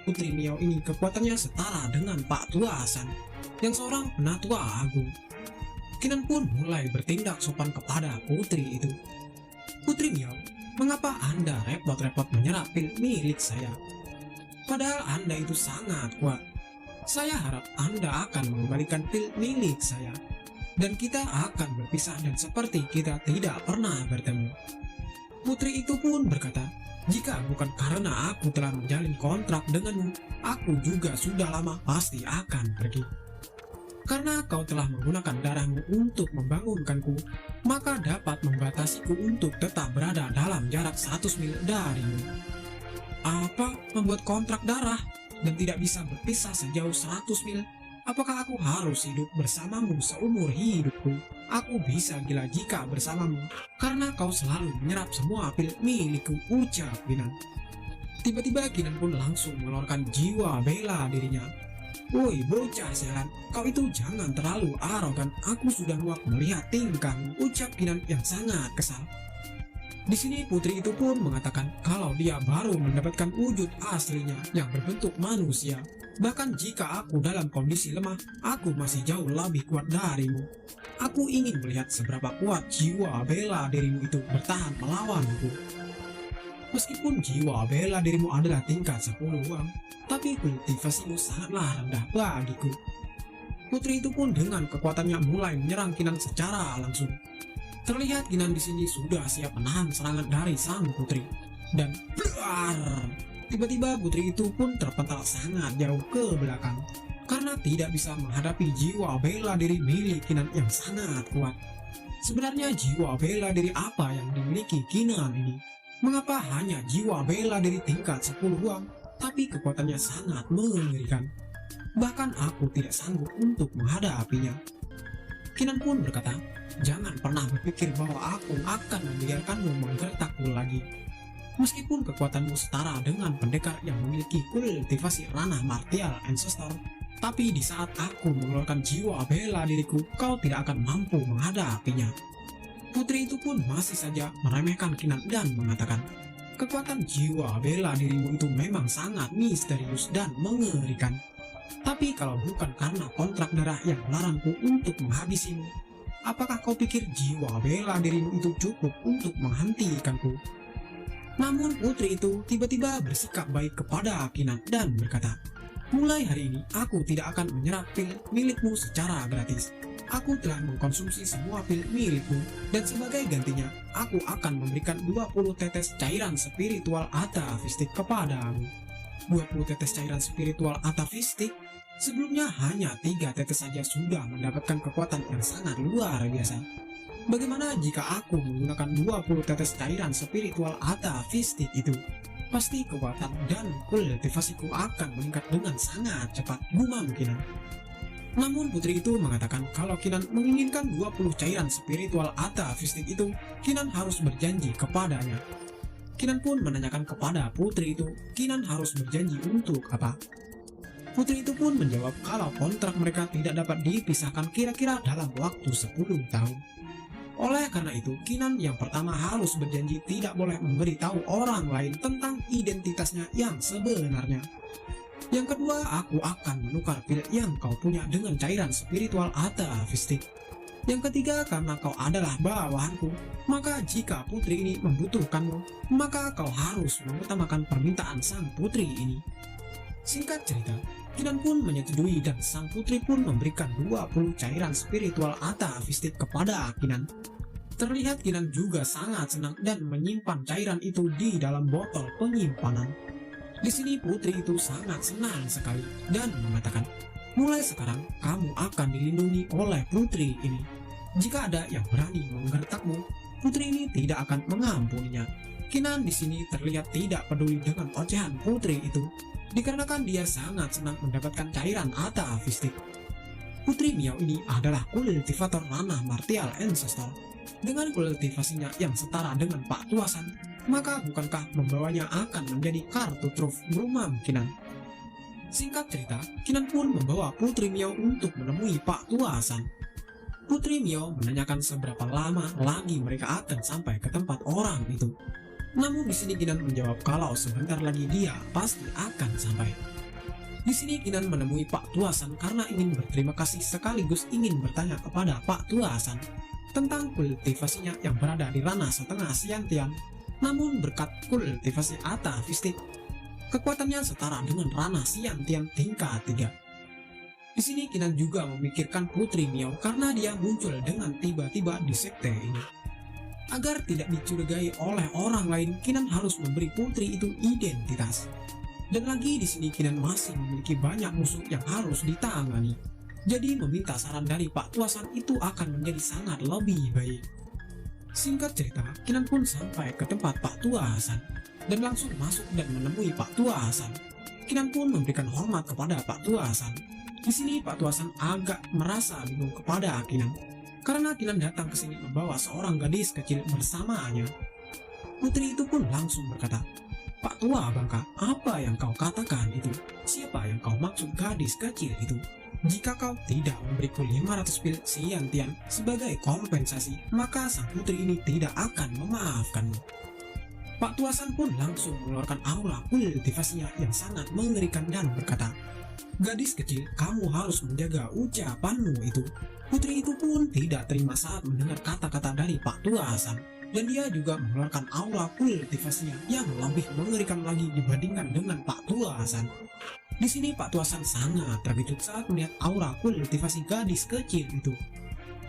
Putri Miao ini kekuatannya setara dengan Pak Tua Hasan, yang seorang penatua agung. Kinan pun mulai bertindak sopan kepada putri itu. Putri Miao, mengapa Anda repot-repot menyerap pil milik saya? Padahal Anda itu sangat kuat. Saya harap Anda akan mengembalikan pil milik saya, dan kita akan berpisah dan seperti kita tidak pernah bertemu. Putri itu pun berkata, jika bukan karena aku telah menjalin kontrak denganmu, aku juga sudah lama pasti akan pergi. Karena kau telah menggunakan darahmu untuk membangunkanku, maka dapat membatasiku untuk tetap berada dalam jarak 100 mil darimu. Apa? Membuat kontrak darah dan tidak bisa berpisah sejauh 100 mil? Apakah aku harus hidup bersamamu seumur hidupku? Aku bisa gila jika bersamamu, karena kau selalu menyerap semua pil milikku, ucap Kinan. Tiba-tiba Kinan pun langsung mengeluarkan jiwa bela dirinya. Woi bocah sialan, kau itu jangan terlalu arogan, aku sudah muak melihat tingkahmu, ucap Kinan yang sangat kesal. Di sini putri itu pun mengatakan kalau dia baru mendapatkan wujud aslinya yang berbentuk manusia. Bahkan jika aku dalam kondisi lemah, aku masih jauh lebih kuat darimu. Aku ingin melihat seberapa kuat jiwa bela dirimu itu bertahan melawanku. Meskipun jiwa bela dirimu adalah tingkat 10 uang, tapi kultivasimu sangatlah rendah bagiku. Putri itu pun dengan kekuatannya mulai menyerang Kinan secara langsung. Terlihat Kinan di sini sudah siap menahan serangan dari sang putri, dan blar! Tiba-tiba putri itu pun terpental sangat jauh ke belakang karena tidak bisa menghadapi jiwa bela diri milik Kinan yang sangat kuat. Sebenarnya jiwa bela diri apa yang dimiliki Kinan ini? Mengapa hanya jiwa bela diri tingkat 10 uang, tapi kekuatannya sangat mengerikan? Bahkan aku tidak sanggup untuk menghadapinya. Kinan pun berkata, jangan pernah berpikir bahwa aku akan membiarkanmu menggertakku lagi. Meskipun kekuatanmu setara dengan pendekar yang memiliki kultivasi ranah martial ancestor, tapi di saat aku mengeluarkan jiwa bela diriku, kau tidak akan mampu menghadapinya. Putri itu pun masih saja meremehkan Kinan dan mengatakan, kekuatan jiwa bela dirimu itu memang sangat misterius dan mengerikan. Tapi kalau bukan karena kontrak darah yang melarangku untuk menghabisimu, apakah kau pikir jiwa bela dirimu itu cukup untuk menghentikanku? Namun putri itu tiba-tiba bersikap baik kepada Kinan dan berkata, mulai hari ini aku tidak akan menyerap pil milikmu secara gratis. Aku telah mengkonsumsi semua pil milikmu, dan sebagai gantinya aku akan memberikan 20 tetes cairan spiritual atafistik kepadamu. 20 tetes cairan spiritual atafistik? Sebelumnya hanya 3 tetes saja sudah mendapatkan kekuatan yang sangat luar biasa. Bagaimana jika aku menggunakan 20 tetes cairan spiritual atafistik itu? Pasti kekuatan dan kultivasiku akan meningkat dengan sangat cepat, gumam Kinan. Namun putri itu mengatakan kalau Kinan menginginkan 20 cairan spiritual atafistik itu, Kinan harus berjanji kepadanya. Kinan pun menanyakan kepada putri itu, Kinan harus berjanji untuk apa? Putri itu pun menjawab kalau kontrak mereka tidak dapat dipisahkan kira-kira dalam waktu 10 tahun. Oleh karena itu, Kinan yang pertama harus berjanji tidak boleh memberitahu orang lain tentang identitasnya yang sebenarnya. Yang kedua, aku akan menukar pil yang kau punya dengan cairan spiritual atafistik. Yang ketiga, karena kau adalah bawahanku, maka jika putri ini membutuhkanmu, maka kau harus mengutamakan permintaan sang putri ini. Singkat cerita, Kinan pun menyetujui dan sang putri pun memberikan 20 cairan spiritual atafistik kepada Kinan. Terlihat Kinan juga sangat senang dan menyimpan cairan itu di dalam botol penyimpanan. Di sini putri itu sangat senang sekali dan mengatakan, mulai sekarang kamu akan dilindungi oleh putri ini. Jika ada yang berani menggertakmu, putri ini tidak akan mengampuninya. Kinan di sini terlihat tidak peduli dengan ocehan putri itu, dikarenakan dia sangat senang mendapatkan cairan atafistik. Putri Miao ini adalah kultivator ranah martial ancestor. Dengan kultivasinya yang setara dengan Pak Tuasan, maka bukankah membawanya akan menjadi kartu truf, gumam Kinan. Singkat cerita, Kinan pun membawa Putri Miao untuk menemui Pak Tuasan. Putri Miao menanyakan seberapa lama lagi mereka akan sampai ke tempat orang itu. Namun di sini Kinan menjawab kalau sebentar lagi dia pasti akan sampai. Di sini Kinan menemui Pak Tuasan karena ingin berterima kasih sekaligus ingin bertanya kepada Pak Tuasan tentang kultivasinya yang berada di ranah setengah Siantian. Namun berkat kultivasi atavistik, kekuatannya setara dengan ranah Siantian tingkat 3. Di sini Kinan juga memikirkan Putri Miao karena dia muncul dengan tiba-tiba di sekte ini. Agar tidak dicurigai oleh orang lain, Kinan harus memberi putri itu identitas. Dan lagi di sini Kinan masih memiliki banyak musuh yang harus ditangani. Jadi meminta saran dari Pak Tuasan itu akan menjadi sangat lebih baik. Singkat cerita, Kinan pun sampai ke tempat Pak Tuasan dan langsung masuk dan menemui Pak Tuasan. Kinan pun memberikan hormat kepada Pak Tuasan. Di sini Pak Tuasan agak merasa bingung kepada Kinan karena Kinan datang ke sini membawa seorang gadis kecil bersamanya. Putri itu pun langsung berkata, "Pak Tua Bangka, apa yang kau katakan itu? Siapa yang kau maksud gadis kecil itu? Jika kau tidak memberiku 500 pil Siantian sebagai kompensasi, maka sang putri ini tidak akan memaafkanmu." Pak Tuasan pun langsung mengeluarkan aura kultivasinya yang sangat mengerikan dan berkata, "Gadis kecil, kamu harus menjaga ucapanmu itu." Putri itu pun tidak terima saat mendengar kata-kata dari Pak Tuasan, dan dia juga mengeluarkan aura kultivasinya yang lebih mengerikan lagi dibandingkan dengan Pak Tuasan. Di sini Pak Tuasan sangat terkejut saat melihat aura kultivasi gadis kecil itu.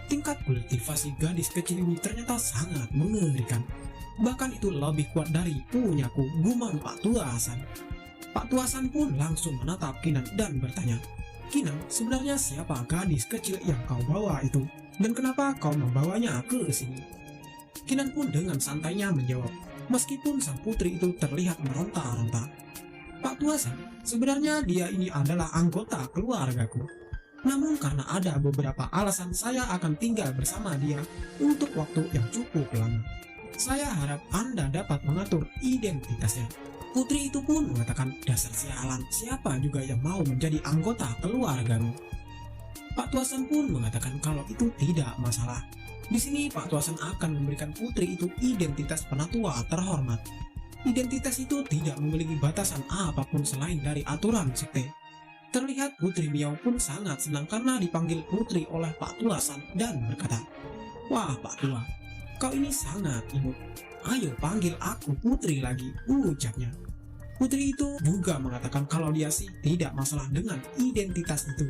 Tingkat kultivasi gadis kecil ini ternyata sangat mengerikan. Bahkan itu lebih kuat dari punyaku, gumam Pak Tuasan. Pak Tuasan pun langsung menatap Kinan dan bertanya, "Kinan, sebenarnya siapa gadis kecil yang kau bawa itu? Dan kenapa kau membawanya ke sini?" Kinan pun dengan santainya menjawab, meskipun sang putri itu terlihat meronta-ronta, "Pak Tuasan, sebenarnya dia ini adalah anggota keluargaku. Namun karena ada beberapa alasan saya akan tinggal bersama dia untuk waktu yang cukup lama. Saya harap Anda dapat mengatur identitasnya." Putri itu pun mengatakan, "Dasar sialan, siapa juga yang mau menjadi anggota keluargamu?" Pak Tuasan pun mengatakan kalau itu tidak masalah. Di sini Pak Tuasan akan memberikan putri itu identitas penatua terhormat. Identitas itu tidak memiliki batasan apapun selain dari aturan sekte. Terlihat Putri Miao pun sangat senang karena dipanggil putri oleh Pak Tuasan dan berkata, "Wah Pak Tua, kau ini sangat imut. Ayo panggil aku putri lagi," ucapnya. Putri itu juga mengatakan kalau dia sih tidak masalah dengan identitas itu.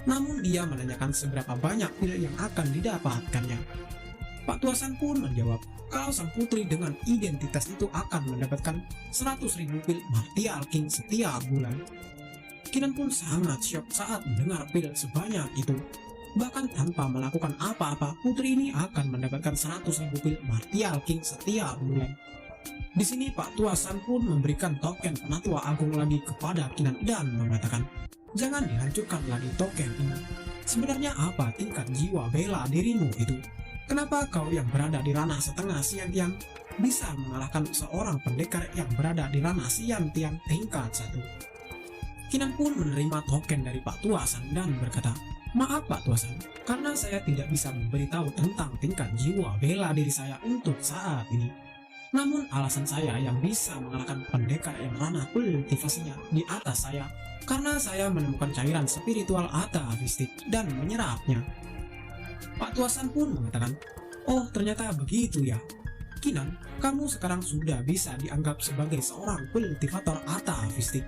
Namun dia menanyakan seberapa banyak pil yang akan didapatkannya. Pak Tuasan pun menjawab kalau sang putri dengan identitas itu akan mendapatkan 100.000 pil Martial King setiap bulan. Kinan pun sangat syok saat mendengar pil sebanyak itu. Bahkan tanpa melakukan apa-apa, putri ini akan mendapatkan 100.000 pil Martial King setiap bulan. Di sini Pak Tuasan pun memberikan token penatua agung lagi kepada Kinan dan mengatakan, "Jangan dihancurkan lagi token ini. Sebenarnya apa tingkat jiwa bela dirimu itu? Kenapa kau yang berada di ranah setengah Siantian bisa mengalahkan seorang pendekar yang berada di ranah Siantian tingkat 1? Kinan pun menerima token dari Pak Tuasan dan berkata, "Maaf Pak Tuasan, karena saya tidak bisa memberitahu tentang tingkat jiwa bela diri saya untuk saat ini. Namun alasan saya yang bisa mengalahkan pendekar yang ranah kultivasinya di atas saya karena saya menemukan cairan spiritual atavistik dan menyerapnya." Pak Tuasan pun mengatakan, "Oh ternyata begitu ya. Kinan, kamu sekarang sudah bisa dianggap sebagai seorang kultivator atavistik.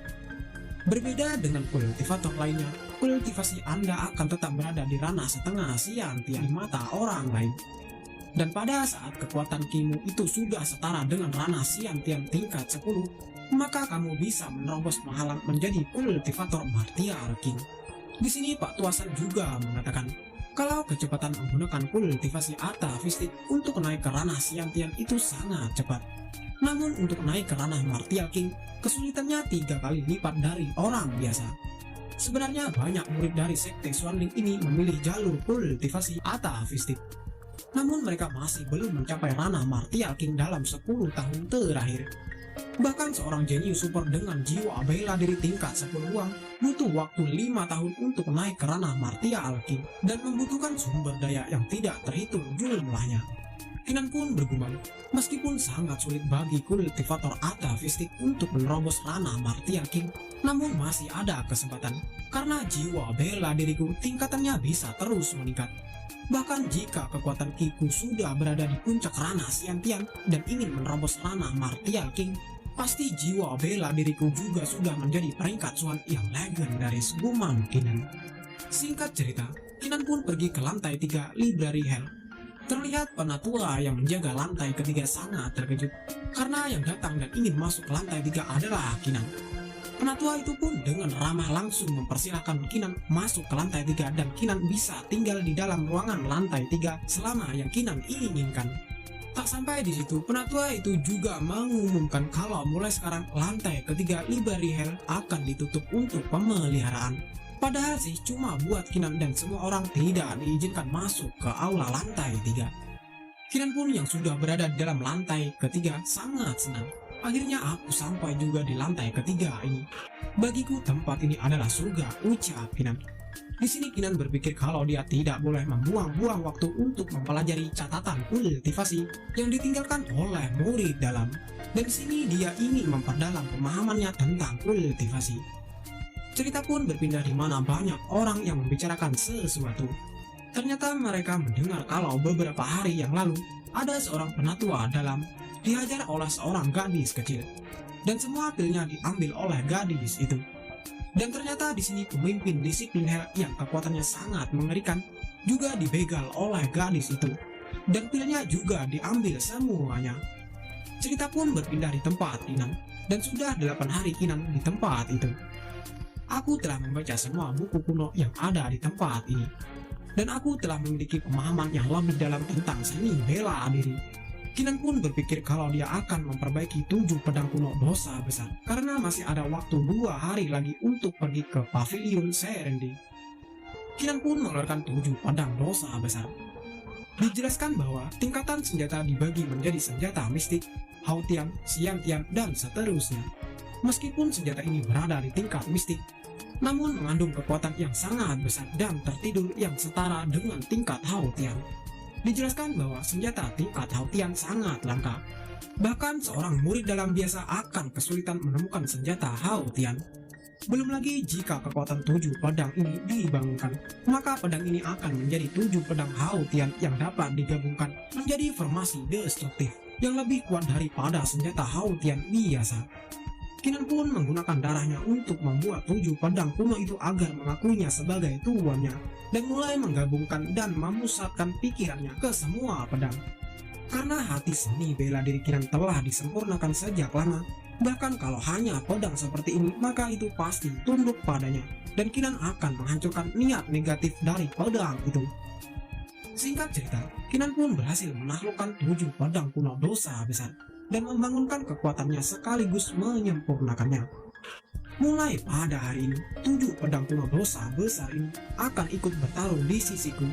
Berbeda dengan kultivator lainnya, kultivasi Anda akan tetap berada di ranah setengah Siantian di mata orang lain. Dan pada saat kekuatan Kimu itu sudah setara dengan ranah Siantian tingkat 10, maka kamu bisa menerobos menghalang menjadi kultivator Martial King." Di sini Pak Tuasan juga mengatakan kalau kecepatan menggunakan kultivasi atavistik untuk naik ke ranah Siantian itu sangat cepat. Namun untuk naik ke ranah Martial King, kesulitannya 3 kali lipat dari orang biasa. Sebenarnya banyak murid dari sekte Xuanling ini memilih jalur kultivasi atavistik. Namun mereka masih belum mencapai ranah Martial King dalam 10 tahun terakhir. Bahkan seorang jenius super dengan jiwa bela diri tingkat 10 uang butuh waktu 5 tahun untuk naik ke ranah Martial King dan membutuhkan sumber daya yang tidak terhitung jumlahnya. Kinan pun bergumam, meskipun sangat sulit bagi kultivator atavistik untuk menerobos ranah Martial King, namun masih ada kesempatan, karena jiwa bela diriku tingkatannya bisa terus meningkat. Bahkan jika kekuatan Kiku sudah berada di puncak ranah Xiantian dan ingin menerobos ranah Martial King, pasti jiwa bela diriku juga sudah menjadi peringkat Xuan yang legendaris, gumam Kinan. Singkat cerita, Kinan pun pergi ke lantai 3 Library Hell. Terlihat penatua yang menjaga lantai ketiga sangat terkejut, karena yang datang dan ingin masuk ke lantai 3 adalah Kinan. Penatua itu pun dengan ramah langsung mempersilahkan Kinan masuk ke lantai 3 dan Kinan bisa tinggal di dalam ruangan lantai 3 selama yang Kinan inginkan. Tak sampai di situ, penatua itu juga mengumumkan kalau mulai sekarang lantai ketiga Library Hell akan ditutup untuk pemeliharaan. Padahal sih cuma buat Kinan dan semua orang tidak diizinkan masuk ke aula lantai 3. Kinan pun yang sudah berada di dalam lantai ketiga sangat senang. Akhirnya aku sampai juga di lantai ketiga ini. Bagiku tempat ini adalah surga, ucap Kinan. Di sini Kinan berpikir kalau dia tidak boleh membuang-buang waktu untuk mempelajari catatan kultivasi yang ditinggalkan oleh murid dalam. Dan di sini dia ingin memperdalam pemahamannya tentang kultivasi. Cerita pun berpindah di mana banyak orang yang membicarakan sesuatu. Ternyata mereka mendengar kalau beberapa hari yang lalu ada seorang penatua dalam dihajar oleh seorang gadis kecil, dan semua pilnya diambil oleh gadis itu. Dan ternyata di sini pemimpin disiplin Hell yang kekuatannya sangat mengerikan juga dibegal oleh gadis itu, dan pilnya juga diambil semuanya. Cerita pun berpindah di tempat Kinan, dan sudah 8 hari Kinan di tempat itu. Aku telah membaca semua buku kuno yang ada di tempat ini, dan aku telah memiliki pemahaman yang lebih dalam tentang seni bela diri. Kinan pun berpikir kalau dia akan memperbaiki 7 pedang kuno dosa besar, karena masih ada waktu 2 hari lagi untuk pergi ke Pavilion Serendi. Kinan pun mengeluarkan 7 pedang dosa besar. Dijelaskan bahwa tingkatan senjata dibagi menjadi senjata mistik, Haotian, Xiantian, dan seterusnya. Meskipun senjata ini berada di tingkat mistik, namun mengandung kekuatan yang sangat besar dan tertidur yang setara dengan tingkat Haotian. Dijelaskan bahwa senjata tingkat Haotian sangat langka. Bahkan seorang murid dalam biasa akan kesulitan menemukan senjata Haotian. Belum lagi jika kekuatan 7 pedang ini dibangunkan, maka pedang ini akan menjadi 7 pedang Haotian yang dapat digabungkan menjadi formasi destruktif yang lebih kuat daripada senjata Haotian biasa. Kinan pun menggunakan darahnya untuk membuat 7 pedang kuno itu agar mengakuinya sebagai tuannya, dan mulai menggabungkan dan memusatkan pikirannya ke semua pedang. Karena hati seni bela diri Kinan telah disempurnakan sejak lama, bahkan kalau hanya pedang seperti ini maka itu pasti tunduk padanya, dan Kinan akan menghancurkan niat negatif dari pedang itu. Singkat cerita, Kinan pun berhasil menaklukkan 7 pedang kuno dosa besar dan membangunkan kekuatannya sekaligus menyempurnakannya. Mulai pada hari ini, 7 pedang kuno dosa besar ini akan ikut bertarung di sisiku,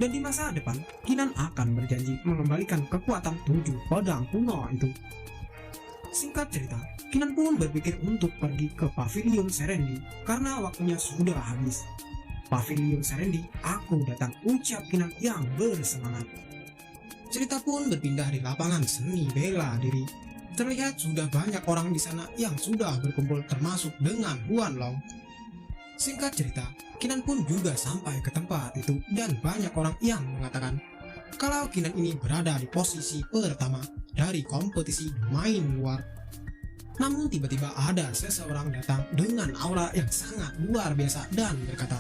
dan di masa depan Kinan akan berjanji mengembalikan kekuatan 7 pedang kuno itu. Singkat cerita, Kinan pun berpikir untuk pergi ke Pavilion Serendi karena waktunya sudah habis. Pavilion Serendi, aku datang, ucap Kinan yang bersemangat. Cerita pun berpindah di lapangan seni bela diri. Terlihat sudah banyak orang di sana yang sudah berkumpul termasuk dengan Huan Long. Singkat cerita, Kinan pun juga sampai ke tempat itu dan banyak orang yang mengatakan kalau Kinan ini berada di posisi pertama dari kompetisi main luar. Namun tiba-tiba ada seseorang datang dengan aura yang sangat luar biasa dan berkata,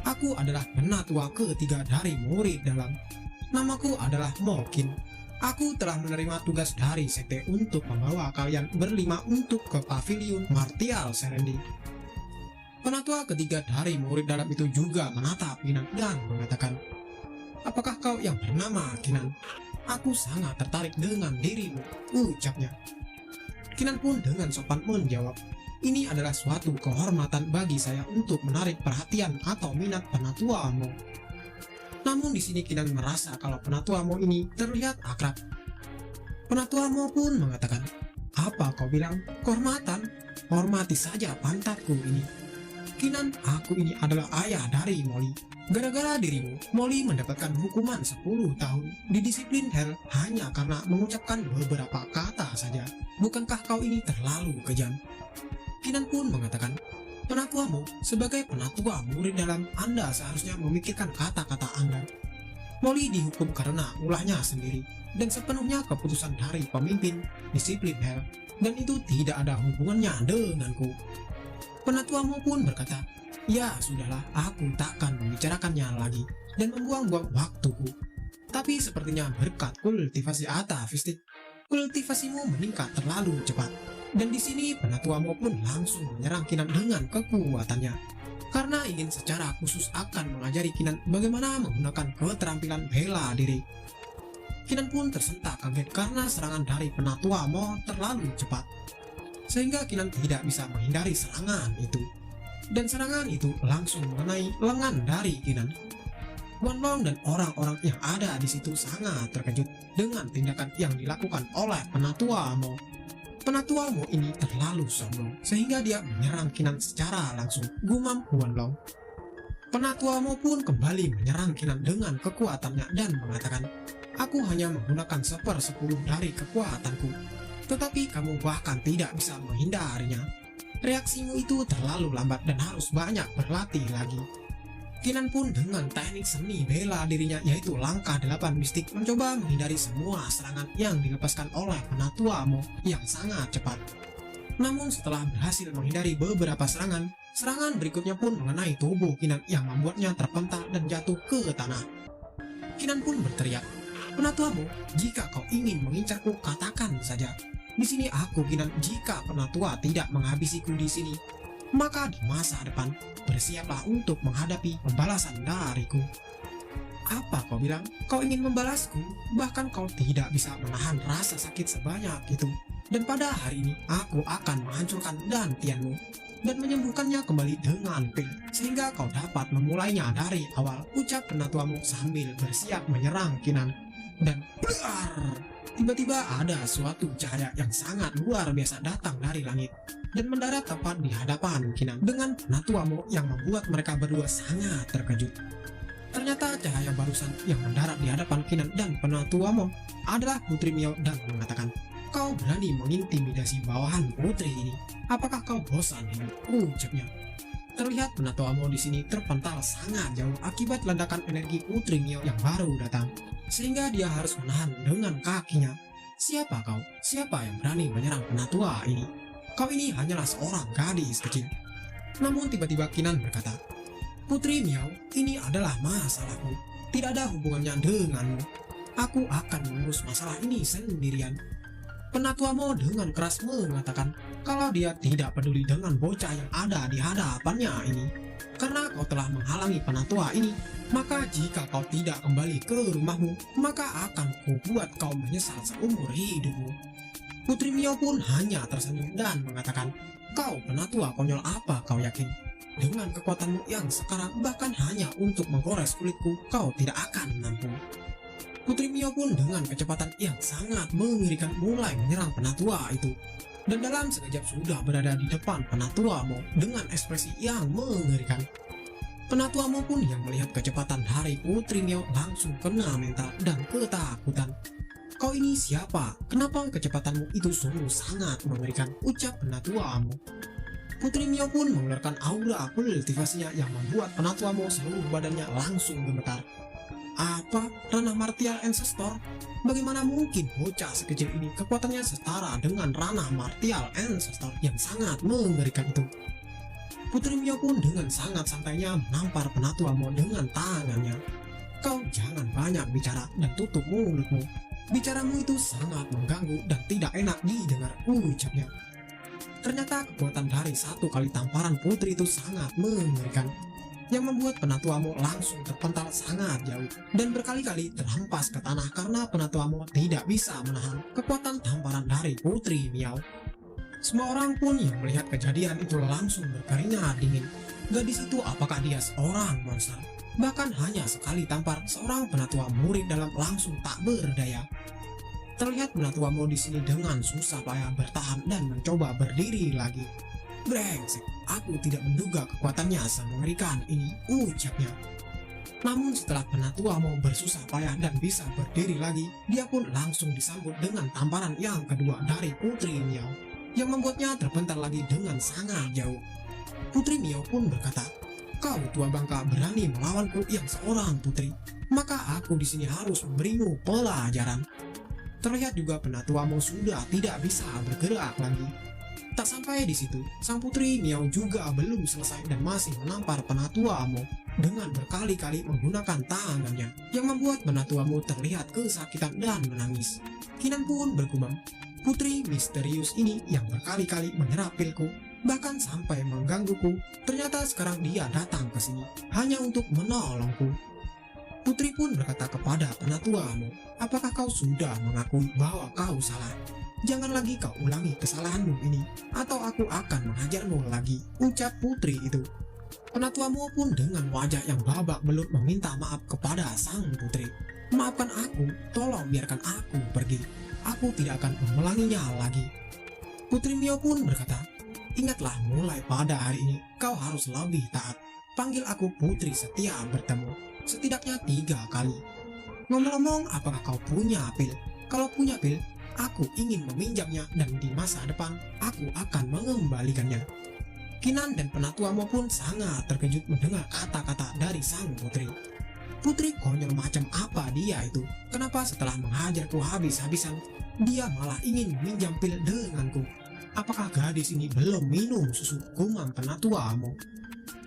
"Aku adalah penatua ketiga dari murid dalam. Namaku adalah Mokin. Aku telah menerima tugas dari sekte untuk membawa kalian berlima untuk ke Pavilion Martial Serendi." Penatua ketiga dari murid dalam itu juga menatap Kinan dan mengatakan, "Apakah kau yang bernama Kinan? Aku sangat tertarik dengan dirimu," ucapnya. Kinan pun dengan sopan menjawab, "Ini adalah suatu kehormatan bagi saya untuk menarik perhatian atau minat penatuamu." Namun di sini Kinan merasa kalau penatua Mo ini terlihat akrab. Penatua Mo pun mengatakan, "Apa kau bilang? Kehormatan? Hormati saja pantatku ini. Kinan, aku ini adalah ayah dari Molly. Gara-gara dirimu, Molly mendapatkan hukuman 10 tahun di disiplin hell hanya karena mengucapkan beberapa kata saja. Bukankah kau ini terlalu kejam? Kinan pun mengatakan, penatuamu sebagai penatua murid dalam, Anda seharusnya memikirkan kata-kata Anda. Molly dihukum karena ulahnya sendiri dan sepenuhnya keputusan dari pemimpin disiplin hell, dan itu tidak ada hubungannya denganku. Penatuamu pun berkata, ya sudahlah, aku takkan membicarakannya lagi dan membuang-buang waktuku. Tapi sepertinya berkat kultivasi atavistik, kultivasimu meningkat terlalu cepat. Dan di sini penatuamu pun langsung menyerang Kinan dengan kekuatannya, karena ingin secara khusus akan mengajari Kinan bagaimana menggunakan keterampilan bela diri. Kinan pun tersentak kaget karena serangan dari penatuamu terlalu cepat, sehingga Kinan tidak bisa menghindari serangan itu. Dan serangan itu langsung mengenai lengan dari Kinan. Wanlong dan orang-orang yang ada di situ sangat terkejut dengan tindakan yang dilakukan oleh penatuamu. Penatuamu ini terlalu sombong sehingga dia menyerang Kinan secara langsung, gumam Wanlong. Penatuamu pun kembali menyerang Kinan dengan kekuatannya dan mengatakan, aku hanya menggunakan 1/10 dari kekuatanku, tetapi kamu bahkan tidak bisa menghindarinya. Reaksimu itu terlalu lambat dan harus banyak berlatih lagi. Kinan pun dengan teknik seni bela dirinya yaitu langkah 8 mistik mencoba menghindari semua serangan yang dilepaskan oleh penatuamu yang sangat cepat. Namun setelah berhasil menghindari beberapa serangan, serangan berikutnya pun mengenai tubuh Kinan yang membuatnya terpental dan jatuh ke tanah. Kinan pun berteriak, penatuamu, jika kau ingin mengincarku katakan saja. Di sini aku Kinan, jika penatua tidak menghabisiku di sini, maka di masa depan bersiaplah untuk menghadapi pembalasan dariku. Apa kau bilang? Kau ingin membalasku? Bahkan kau tidak bisa menahan rasa sakit sebanyak itu. Dan pada hari ini aku akan menghancurkan dantianmu dan menyembuhkannya kembali dengan pil, sehingga kau dapat memulainya dari awal, ucap penatuamu sambil bersiap menyerang Kinan. Dan blar! Tiba-tiba ada suatu cahaya yang sangat luar biasa datang dari langit dan mendarat tepat di hadapan Kinan dengan penatuamu yang membuat mereka berdua sangat terkejut. Ternyata cahaya barusan yang mendarat di hadapan Kinan dan penatuamu adalah Putri Miao dan mengatakan, kau berani mengintimidasi bawahan putri ini? Apakah kau bosan hidup? Ucapnya. Terlihat penatuamu di sini terpental sangat jauh akibat ledakan energi Putri Miao yang baru datang, sehingga dia harus menahan dengan kakinya. Siapa kau? Siapa yang berani menyerang penatua ini? Kau ini hanyalah seorang gadis kecil. Namun tiba-tiba Kinan berkata, Putri Miao, ini adalah masalahku, tidak ada hubungannya denganmu. Aku akan mengurus masalah ini sendirian. Penatuamu dengan keras mengatakan kalau dia tidak peduli dengan bocah yang ada di hadapannya ini. Karena kau telah menghalangi penatua ini, maka jika kau tidak kembali ke rumahmu, maka akan kubuat kau menyesal seumur hidupmu. Putri Miao pun hanya tersenyum dan mengatakan, kau penatua konyol, apa kau yakin? Dengan kekuatanmu yang sekarang bahkan hanya untuk menggores kulitku, kau tidak akan mampu. Putri Miao pun dengan kecepatan yang sangat mengerikan mulai menyerang penatua itu. Dan dalam sekejap sudah berada di depan penatuamu dengan ekspresi yang mengerikan. Penatuamu pun yang melihat kecepatan dari Putri Miao langsung kena mental dan ketakutan. Kau ini siapa? Kenapa kecepatanmu itu sungguh sangat mengerikan? Ucap penatuamu. Putri Miao pun mengeluarkan aura kultivasinya yang membuat penatuamu seluruh badannya langsung gemetar. Apa? Ranah Martial Ancestor? Bagaimana mungkin bocah sekecil ini kekuatannya setara dengan ranah Martial Ancestor yang sangat mengerikan itu? Putri Miao pun dengan sangat santainya menampar penatuamu dengan tangannya. Kau jangan banyak bicara dan tutup mulutmu. Bicaramu itu sangat mengganggu dan tidak enak didengar, ucapnya. Ternyata kekuatan dari satu kali tamparan putri itu sangat mengerikan, yang membuat penatuamu langsung terpental sangat jauh dan berkali-kali terhempas ke tanah karena penatuamu tidak bisa menahan kekuatan tamparan dari Putri Miao. Semua orang pun yang melihat kejadian itu langsung berkeringat dingin. Gadis itu apakah dia seorang monster? Bahkan hanya sekali tampar seorang penatua murid dalam langsung tak berdaya. Terlihat penatuamu di sini dengan susah payah bertahan dan mencoba berdiri lagi. Brengsek, aku tidak menduga kekuatannya semengerikan ini, ucapnya. Namun setelah penatua mau bersusah payah dan bisa berdiri lagi, dia pun langsung disambut dengan tamparan yang kedua dari Putri Miao, yang membuatnya terpental lagi dengan sangat jauh. Putri Miao pun berkata, "Kau tua bangka berani melawanku yang seorang putri, maka aku di sini harus memberimu pelajaran." Terlihat juga penatuamu sudah tidak bisa bergerak lagi. Tak sampai di situ, sang Putri Miao juga belum selesai dan masih menampar penatuamu dengan berkali-kali menggunakan tangannya, yang membuat penatuamu terlihat kesakitan dan menangis. Kinan pun bergumam, "Putri misterius ini yang berkali-kali menyerap pilku, bahkan sampai menggangguku, ternyata sekarang dia datang ke sini hanya untuk menolongku." Putri pun berkata kepada penatuamu, "Apakah kau sudah mengakui bahwa kau salah? Jangan lagi kau ulangi kesalahanmu ini, atau aku akan menghajarmu lagi," ucap putri itu. Penatuamu pun dengan wajah yang babak belut meminta maaf kepada sang putri. "Maafkan aku, tolong biarkan aku pergi. Aku tidak akan mengulanginya lagi." Putri Miao pun berkata, "Ingatlah, mulai pada hari ini kau harus lebih taat. Panggil aku putri setiap bertemu, setidaknya 3 kali. Ngomong-ngomong, apakah kau punya pil? Kalau punya pil, aku ingin meminjamnya dan di masa depan aku akan mengembalikannya." Kinan dan penatuamu pun sangat terkejut mendengar kata-kata dari sang putri. "Putri konyol macam apa dia itu? Kenapa setelah menghajarku habis-habisan, dia malah ingin meminjam pil denganku? Apakah gadis ini belum minum susu?" gumam penatuamu.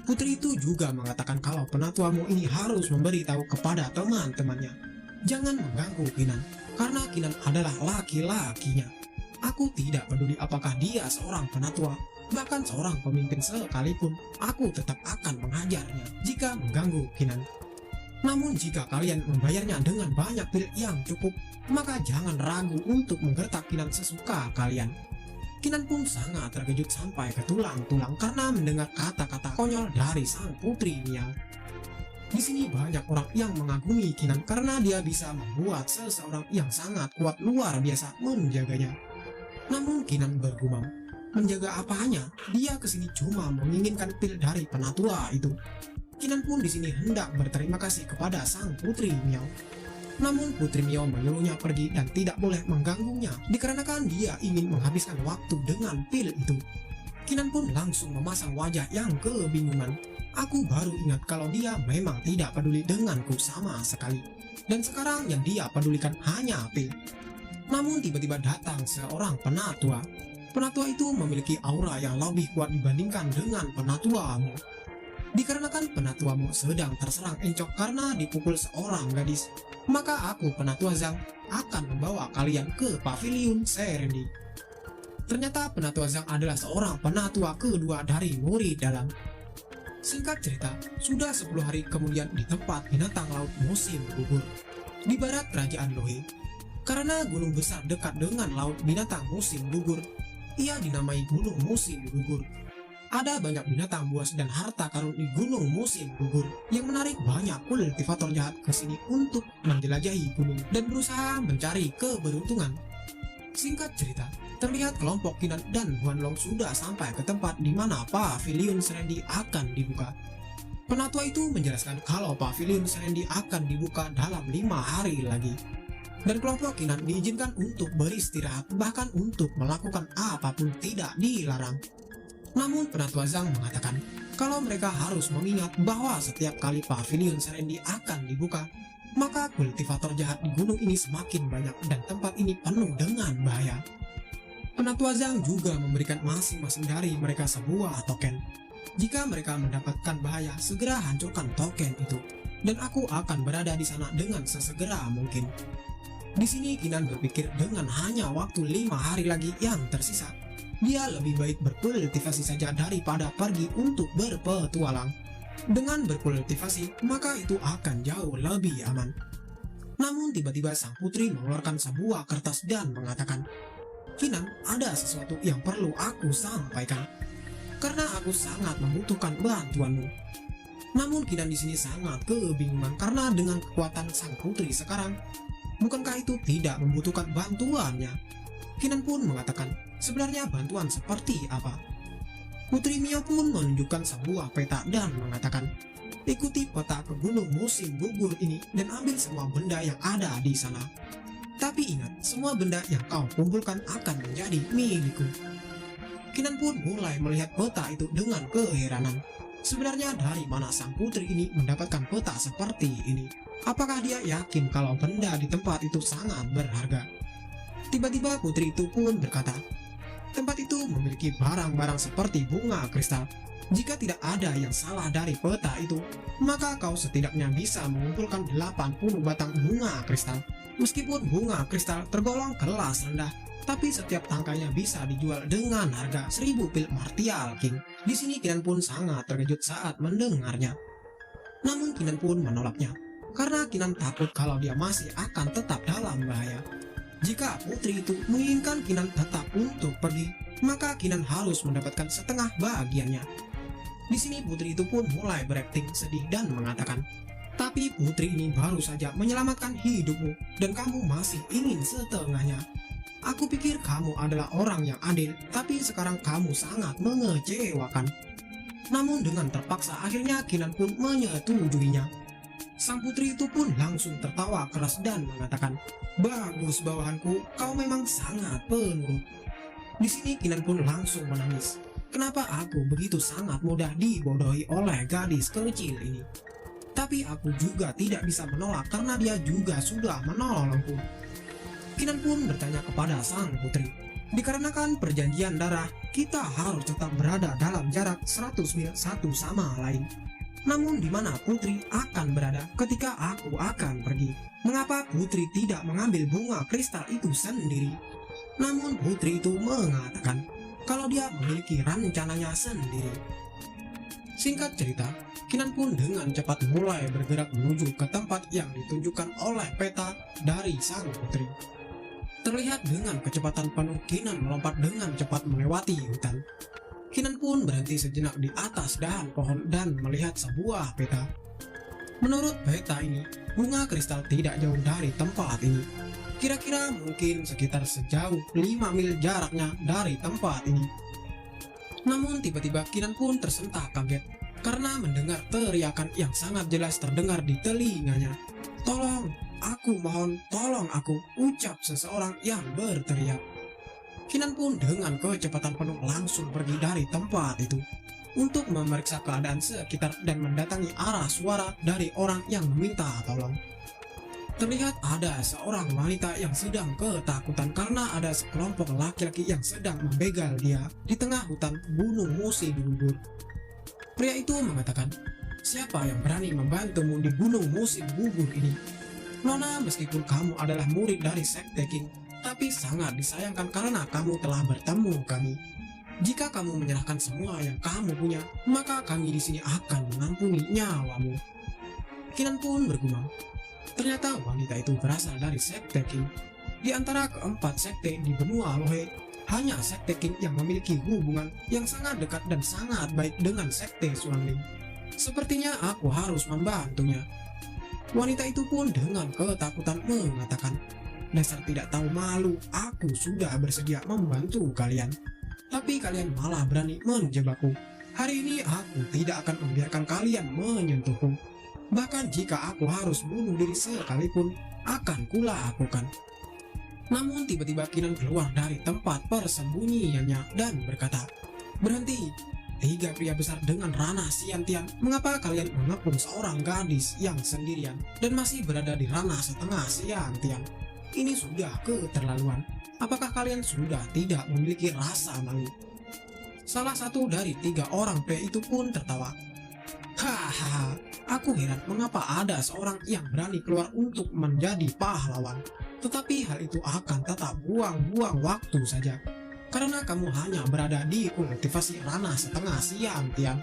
Putri itu juga mengatakan kalau penatuamu ini harus memberitahu kepada teman-temannya, "Jangan mengganggu Kinan, karena Kinan adalah laki-lakinya. Aku tidak peduli apakah dia seorang penatua, bahkan seorang pemimpin sekalipun, aku tetap akan menghajarnya jika mengganggu Kinan. Namun jika kalian membayarnya dengan banyak pil yang cukup, maka jangan ragu untuk menggertak Kinan sesuka kalian." Kinan pun sangat terkejut sampai ke tulang-tulang karena mendengar kata-kata konyol dari sang Putri Miao. Di sini banyak orang yang mengagumi Kinan karena dia bisa membuat seseorang yang sangat kuat luar biasa menjaganya. Namun Kinan bergumam, "Menjaga apanya? Dia kesini cuma menginginkan pil dari penatua itu." Kinan pun di sini hendak berterima kasih kepada sang Putri Miao. Namun Putri Miao menyuruhnya pergi dan tidak boleh mengganggunya dikarenakan dia ingin menghabiskan waktu dengan pil itu. Kinan pun langsung memasang wajah yang kebingungan. "Aku baru ingat kalau dia memang tidak peduli denganku sama sekali, dan sekarang yang dia pedulikan hanya pil." Namun tiba-tiba datang seorang penatua. Penatua itu memiliki aura yang lebih kuat dibandingkan dengan penatuamu. Dikarenakan penatuamu sedang terserang encok karena dipukul seorang gadis, maka aku, Penatua Zhang, akan membawa kalian ke paviliun Serendi. Ternyata Penatua Zhang adalah seorang penatua kedua dari murid dalam. Singkat cerita, sudah 10 hari kemudian di tempat binatang laut musim gugur di barat kerajaan Lohe. Karena gunung besar dekat dengan laut binatang musim gugur, ia dinamai gunung musim gugur. Ada banyak binatang buas dan harta karun di gunung musim gugur yang menarik banyak kultivator jahat ke sini untuk menjelajahi gunung dan berusaha mencari keberuntungan. Singkat cerita, terlihat kelompok Kinan dan Huanlong sudah sampai ke tempat di mana paviliun Serendi akan dibuka. Penatua itu menjelaskan kalau paviliun Serendi akan dibuka dalam 5 hari lagi. Dan kelompok Kinan diizinkan untuk beristirahat, bahkan untuk melakukan apapun tidak dilarang. Namun Penatua Zhang mengatakan kalau mereka harus mengingat bahwa setiap kali paviliun Serendi akan dibuka, maka kultivator jahat di gunung ini semakin banyak dan tempat ini penuh dengan bahaya. Penatua Zhang juga memberikan masing-masing dari mereka sebuah token. Jika mereka mendapatkan bahaya, segera hancurkan token itu, dan aku akan berada di sana dengan sesegera mungkin. Di sini Kinan berpikir dengan hanya waktu 5 hari lagi yang tersisa, dia lebih baik berkultivasi saja daripada pergi untuk berpetualang. Dengan berkultivasi, maka itu akan jauh lebih aman. Namun tiba-tiba sang putri mengeluarkan sebuah kertas dan mengatakan, "Kinan, ada sesuatu yang perlu aku sampaikan, karena aku sangat membutuhkan bantuanmu." Namun Kinan di sini sangat kebingungan karena dengan kekuatan sang putri sekarang, bukankah itu tidak membutuhkan bantuannya? Kinan pun mengatakan, "Sebenarnya bantuan seperti apa?" Putri Miao pun menunjukkan sebuah peta dan mengatakan, Ikuti peta ke gunung musim gugur ini dan ambil semua benda yang ada di sana. Tapi ingat, semua benda yang kau kumpulkan akan menjadi milikku. Kinan pun mulai melihat peta itu dengan keheranan. Sebenarnya dari mana sang putri ini mendapatkan peta seperti ini? Apakah dia yakin kalau benda di tempat itu sangat berharga? Tiba-tiba putri itu pun berkata, tempat itu memiliki barang-barang seperti bunga kristal. Jika tidak ada yang salah dari peta itu, maka kau setidaknya bisa mengumpulkan 80 batang bunga kristal. Meskipun bunga kristal tergolong kelas rendah, tapi setiap tangkainya bisa dijual dengan harga 1000 pil martial king. Di sini Kinan pun sangat terkejut saat mendengarnya. Namun Kinan pun menolaknya, karena Kinan takut kalau dia masih akan tetap dalam bahaya. Jika putri itu menginginkan Kinan tetap untuk pergi, maka Kinan harus mendapatkan setengah bagiannya. Di sini putri itu pun mulai berakting sedih dan mengatakan, tapi putri ini baru saja menyelamatkan hidupmu dan kamu masih ingin setengahnya. Aku pikir kamu adalah orang yang adil, tapi sekarang kamu sangat mengecewakan. Namun dengan terpaksa akhirnya Kinan pun menyetujuinya. Sang putri itu pun langsung tertawa keras dan mengatakan, bagus bawahanku, kau memang sangat penurut. Di sini Kinan pun langsung menangis. Kenapa aku begitu sangat mudah dibodohi oleh gadis kecil ini? Tapi aku juga tidak bisa menolak karena dia juga sudah menolongku. Kinan pun bertanya kepada sang putri, dikarenakan perjanjian darah, kita harus tetap berada dalam jarak 100 mil satu sama lain. Namun di mana putri akan berada ketika aku akan pergi? Mengapa putri tidak mengambil bunga kristal itu sendiri? Namun putri itu mengatakan kalau dia memiliki rencananya sendiri. Singkat cerita, Kinan pun dengan cepat mulai bergerak menuju ke tempat yang ditunjukkan oleh peta dari sang putri. Terlihat dengan kecepatan penuh Kinan melompat dengan cepat melewati hutan. Kinan pun berhenti sejenak di atas dahan pohon dan melihat sebuah peta. Menurut peta ini, bunga kristal tidak jauh dari tempat ini. Kira-kira mungkin sekitar sejauh 5 mil jaraknya dari tempat ini. Namun tiba-tiba Kinan pun tersentak kaget karena mendengar teriakan yang sangat jelas terdengar di telinganya. Tolong! Aku mohon, tolong aku, ucap seseorang yang berteriak. Kinan pun dengan kecepatan penuh langsung pergi dari tempat itu untuk memeriksa keadaan sekitar dan mendatangi arah suara dari orang yang meminta tolong. Terlihat ada seorang wanita yang sedang ketakutan karena ada sekelompok laki-laki yang sedang membegal dia di tengah hutan gunung musi gugur. Pria itu mengatakan, siapa yang berani membantumu di gunung musim gugur ini? Nona, meskipun kamu adalah murid dari Sekte King, tapi sangat disayangkan karena kamu telah bertemu kami. Jika kamu menyerahkan semua yang kamu punya, maka kami di sini akan mengampuni nyawamu. Kinan pun bergumam. Ternyata wanita itu berasal dari Sekte King. Di antara keempat sekte di benua Lohe, hanya Sekte King yang memiliki hubungan yang sangat dekat dan sangat baik dengan Sekte Suangling. Sepertinya aku harus membantunya. Wanita itu pun dengan ketakutan mengatakan, dasar tidak tahu malu, aku sudah bersedia membantu kalian. Tapi kalian malah berani menjebakku. Hari ini aku tidak akan membiarkan kalian menyentuhku. Bahkan jika aku harus bunuh diri sekalipun, akan kulakukan. Namun tiba-tiba Kinan keluar dari tempat persembunyiannya dan berkata, berhenti. 3 pria besar dengan ranah Siantian, mengapa kalian mengepung seorang gadis yang sendirian dan masih berada di ranah setengah Siantian? Ini sudah keterlaluan. Apakah kalian sudah tidak memiliki rasa malu? Salah satu dari 3 orang pria itu pun tertawa. Hahaha, aku heran mengapa ada seorang yang berani keluar untuk menjadi pahlawan. Tetapi hal itu akan tetap buang-buang waktu saja. Karena kamu hanya berada di kultivasi ranah setengah Siantian.